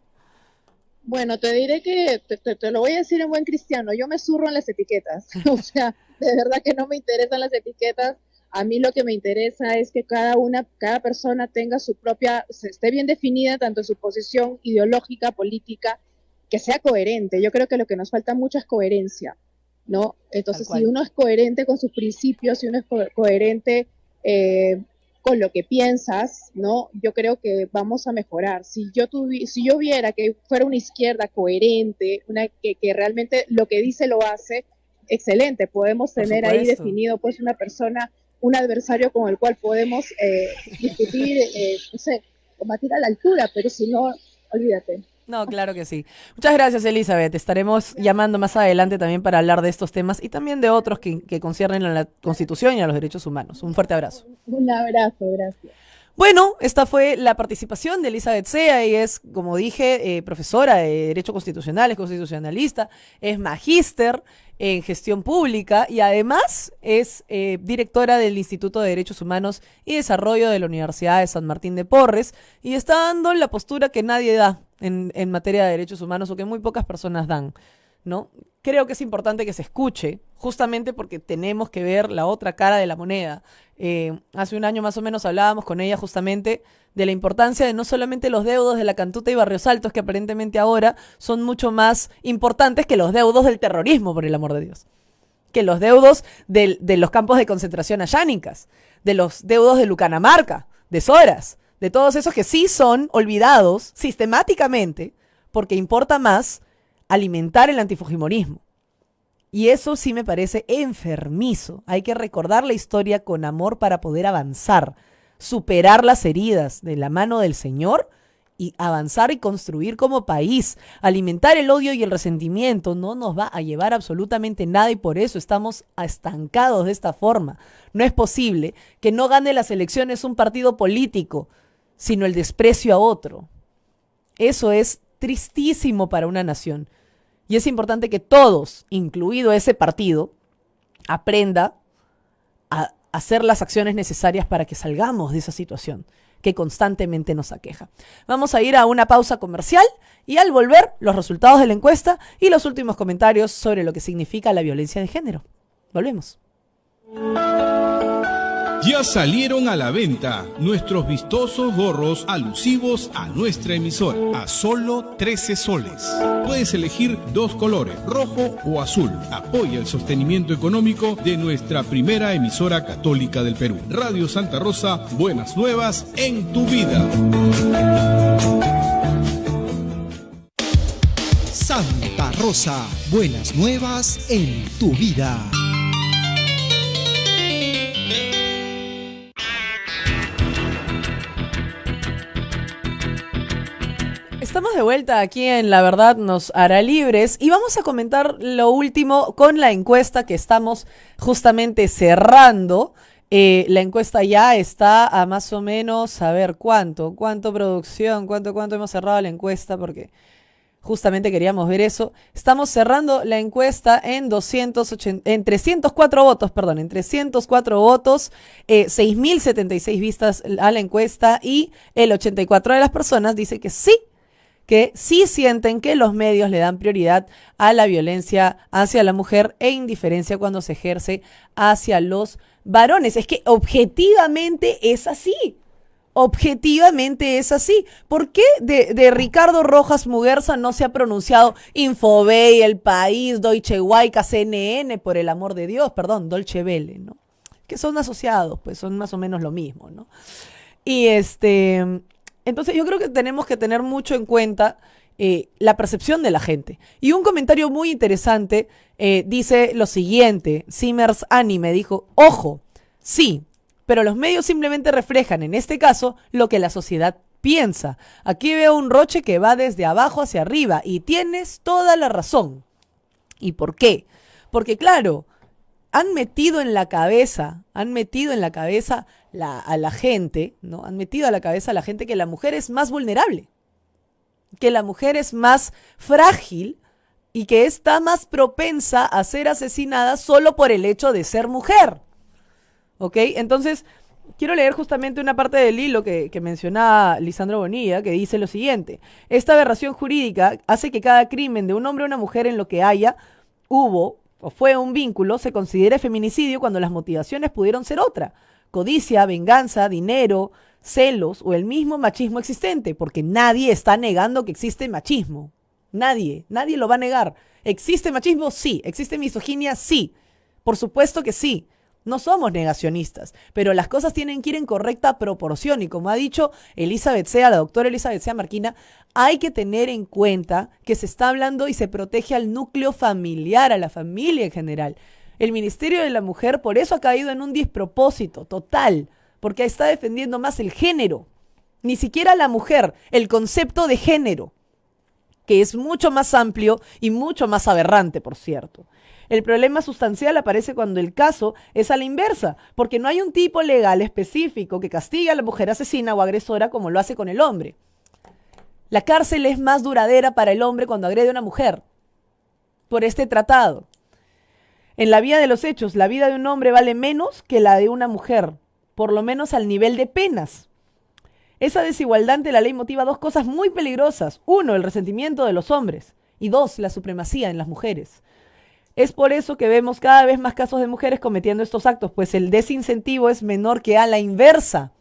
Bueno, te diré que, te lo voy a decir en buen cristiano, yo me zurro en las etiquetas, o sea, de verdad que no me interesan las etiquetas. A mí lo que me interesa es que cada persona tenga su propia, esté bien definida tanto en su posición ideológica, política, que sea coherente. Yo creo que lo que nos falta mucho es coherencia, ¿no? Entonces, si uno es coherente con sus principios, si uno es coherente con lo que piensas, ¿no? Yo creo que vamos a mejorar. Si yo viera que fuera una izquierda coherente, que realmente lo que dice lo hace, excelente. Podemos tener ahí definido, pues, una persona, un adversario con el cual podemos discutir, no sé, combatir a la altura, pero si no, olvídate. No, claro que sí. Muchas gracias, Elizabeth. Estaremos llamando más adelante también para hablar de estos temas y también de otros que conciernen a la Constitución y a los derechos humanos. Un fuerte abrazo. Un abrazo, gracias. Bueno, esta fue la participación de Elizabeth Sea. Ella es, como dije, profesora de Derecho Constitucional, es constitucionalista, es magíster en gestión pública y además es directora del Instituto de Derechos Humanos y Desarrollo de la Universidad de San Martín de Porres y está dando la postura que nadie da en materia de derechos humanos o que muy pocas personas dan, ¿no? Creo que es importante que se escuche, justamente porque tenemos que ver la otra cara de la moneda. Hace un año más o menos hablábamos con ella justamente de la importancia de no solamente los deudos de la Cantuta y Barrios Altos, que aparentemente ahora son mucho más importantes que los deudos del terrorismo, por el amor de Dios. Que los deudos de los campos de concentración ayánicas, de los deudos de Lucanamarca, de Soras, de todos esos que sí son olvidados sistemáticamente porque importa más alimentar el antifujimorismo. Y eso sí me parece enfermizo. Hay que recordar la historia con amor para poder avanzar, superar las heridas de la mano del Señor y avanzar y construir como país. Alimentar el odio y el resentimiento no nos va a llevar absolutamente nada y por eso estamos estancados de esta forma. No es posible que no gane las elecciones un partido político, sino el desprecio a otro. Eso es tristísimo para una nación. Y es importante que todos, incluido ese partido, aprenda a hacer las acciones necesarias para que salgamos de esa situación que constantemente nos aqueja. Vamos a ir a una pausa comercial y al volver, los resultados de la encuesta y los últimos comentarios sobre lo que significa la violencia de género. Volvemos. Ya salieron a la venta nuestros vistosos gorros alusivos a nuestra emisora, a solo 13 soles. Puedes elegir 2 colores, rojo o azul. Apoya el sostenimiento económico de nuestra primera emisora católica del Perú. Radio Santa Rosa, buenas nuevas en tu vida. Santa Rosa, buenas nuevas en tu vida. Estamos de vuelta aquí en La Verdad nos hará libres y vamos a comentar lo último con la encuesta que estamos justamente cerrando. La encuesta ya está a más o menos, a ver, ¿cuánto producción? ¿Cuánto hemos cerrado la encuesta? Porque justamente queríamos ver eso. Estamos cerrando la encuesta en 304 votos, en 304 votos, 6.076 vistas a la encuesta y el 84% de las personas dice que sí sienten que los medios le dan prioridad a la violencia hacia la mujer e indiferencia cuando se ejerce hacia los varones. Es que objetivamente es así. Objetivamente es así. ¿Por qué de Ricardo Rojas Muguerza no se ha pronunciado Infobay, El País, Deutsche Welle, CNN, por el amor de Dios? Perdón, Deutsche Welle, ¿no? Que son asociados, pues son más o menos lo mismo, ¿no? Y entonces yo creo que tenemos que tener mucho en cuenta la percepción de la gente. Y un comentario muy interesante dice lo siguiente, Simmers Anime dijo, ojo, sí, pero los medios simplemente reflejan, en este caso, lo que la sociedad piensa. Aquí veo un roche que va desde abajo hacia arriba y tienes toda la razón. ¿Y por qué? Porque claro, han metido en la cabeza a la gente, ¿no? Han metido a la cabeza a la gente que la mujer es más vulnerable, que la mujer es más frágil y que está más propensa a ser asesinada solo por el hecho de ser mujer. ¿Ok? Entonces, quiero leer justamente una parte del hilo que mencionaba Lisandro Bonilla, que dice lo siguiente. Esta aberración jurídica hace que cada crimen de un hombre o una mujer en lo que hubo o fue un vínculo se considere feminicidio cuando las motivaciones pudieron ser otra. Codicia, venganza, dinero, celos o el mismo machismo existente, porque nadie está negando que existe machismo. Nadie lo va a negar. ¿Existe machismo? Sí. ¿Existe misoginia? Sí. Por supuesto que sí. No somos negacionistas, pero las cosas tienen que ir en correcta proporción y como ha dicho la doctora Elizabeth Sea Marquina, hay que tener en cuenta que se está hablando y se protege al núcleo familiar, a la familia en general. El Ministerio de la Mujer por eso ha caído en un despropósito total, porque está defendiendo más el género, ni siquiera la mujer, el concepto de género, que es mucho más amplio y mucho más aberrante, por cierto. El problema sustancial aparece cuando el caso es a la inversa, porque no hay un tipo legal específico que castigue a la mujer asesina o agresora como lo hace con el hombre. La cárcel es más duradera para el hombre cuando agrede a una mujer, por este tratado. En la vía de los hechos, la vida de un hombre vale menos que la de una mujer, por lo menos al nivel de penas. Esa desigualdad ante la ley motiva dos cosas muy peligrosas. Uno, el resentimiento de los hombres. Y dos, la supremacía en las mujeres. Es por eso que vemos cada vez más casos de mujeres cometiendo estos actos, pues el desincentivo es menor que a la inversa.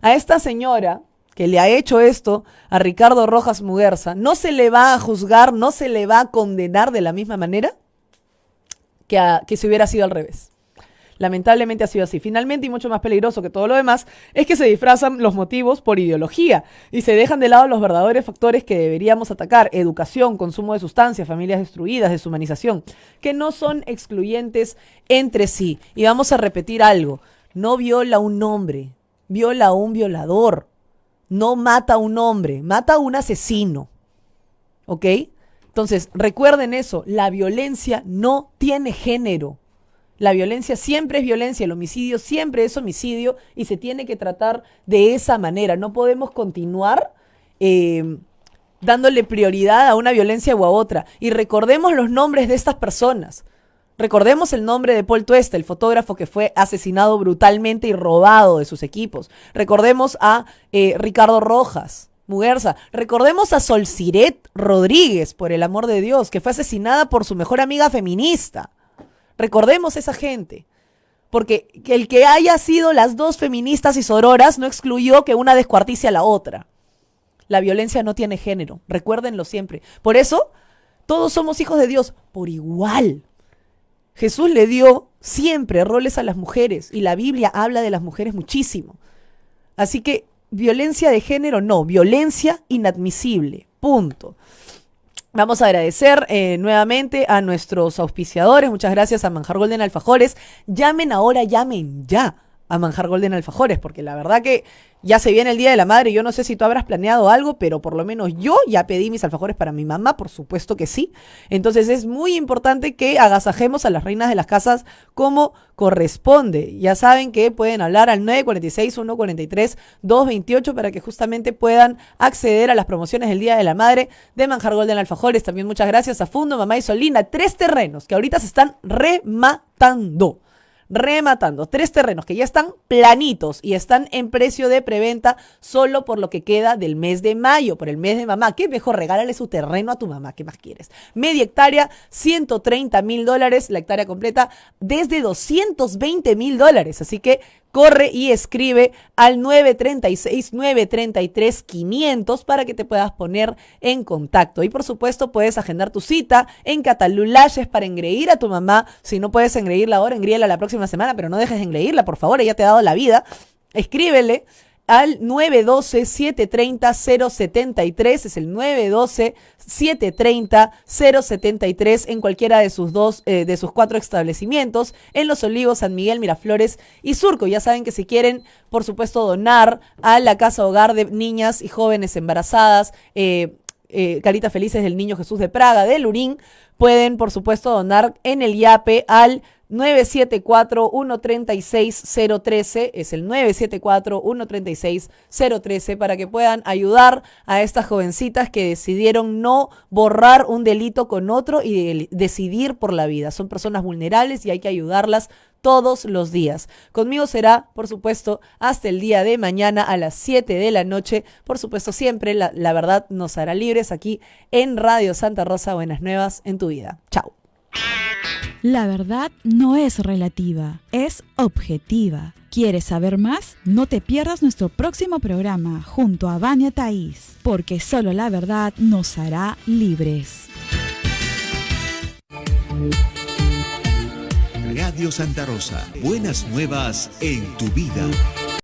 A esta señora que le ha hecho esto a Ricardo Rojas Muguerza, ¿no se le va a juzgar, no se le va a condenar de la misma manera que si hubiera sido al revés? Lamentablemente ha sido así. Finalmente, y mucho más peligroso que todo lo demás, es que se disfrazan los motivos por ideología y se dejan de lado los verdaderos factores que deberíamos atacar: educación, consumo de sustancias, familias destruidas, deshumanización, que no son excluyentes entre sí. Y vamos a repetir algo: no viola a un hombre, viola a un violador. No mata a un hombre, mata a un asesino. ¿Ok? Entonces, recuerden eso, la violencia no tiene género. La violencia siempre es violencia, el homicidio siempre es homicidio y se tiene que tratar de esa manera. No podemos continuar dándole prioridad a una violencia o a otra. Y recordemos los nombres de estas personas. Recordemos el nombre de Paul Tuesta, el fotógrafo que fue asesinado brutalmente y robado de sus equipos. Recordemos a Ricardo Rojas Muguerza. Recordemos a Solciret Rodríguez, por el amor de Dios, que fue asesinada por su mejor amiga feminista. Recordemos esa gente, porque el que haya sido las dos feministas y sororas no excluyó que una descuartice a la otra. La violencia no tiene género, recuérdenlo siempre. Por eso, todos somos hijos de Dios por igual. Jesús le dio siempre roles a las mujeres y la Biblia habla de las mujeres muchísimo. Así que violencia de género no, violencia inadmisible, punto. Vamos a agradecer nuevamente a nuestros auspiciadores. Muchas gracias a Manjar Golden Alfajores. Llamen ahora, llamen ya a Manjar Golden Alfajores, porque la verdad que ya se viene el Día de la Madre. Yo no sé si tú habrás planeado algo, pero por lo menos yo ya pedí mis alfajores para mi mamá, por supuesto que sí. Entonces es muy importante que agasajemos a las reinas de las casas como corresponde. Ya saben que pueden hablar al 946-143-228 para que justamente puedan acceder a las promociones del Día de la Madre de Manjar Golden Alfajores. También muchas gracias a Fundo, Mamá y Solina. 3 terrenos que ahorita se están rematando. 3 terrenos que ya están planitos y están en precio de preventa solo por lo que queda del mes de mayo, por el mes de mamá. ¿Qué mejor? Regálale su terreno a tu mamá. ¿Qué más quieres? Media hectárea, $130,000. La hectárea completa desde $220,000. Así que corre y escribe al 936-933-500 para que te puedas poner en contacto. Y por supuesto puedes agendar tu cita en Catalú Lashes para engreír a tu mamá. Si no puedes engreírla ahora, engríela la próxima semana, pero no dejes de engreírla, por favor, ella te ha dado la vida. Escríbele al 912-730-073, es el 912-730-073 en cualquiera de sus 4 establecimientos, en Los Olivos, San Miguel, Miraflores y Surco. Ya saben que si quieren, por supuesto, donar a la Casa Hogar de Niñas y Jóvenes Embarazadas, Caritas Felices del Niño Jesús de Praga, de Lurín, pueden, por supuesto, donar en el YAPE al 974-136-013, es el 974-136-013, para que puedan ayudar a estas jovencitas que decidieron no borrar un delito con otro y decidir por la vida. Son personas vulnerables y hay que ayudarlas todos los días. Conmigo será, por supuesto, hasta el día de mañana a las 7 de la noche. Por supuesto, siempre la verdad nos hará libres aquí en Radio Santa Rosa. Buenas nuevas en tu vida. Chao. La verdad no es relativa, es objetiva. ¿Quieres saber más? No te pierdas nuestro próximo programa junto a Vania Thais, porque solo la verdad nos hará libres. Radio Santa Rosa. Buenas nuevas en tu vida.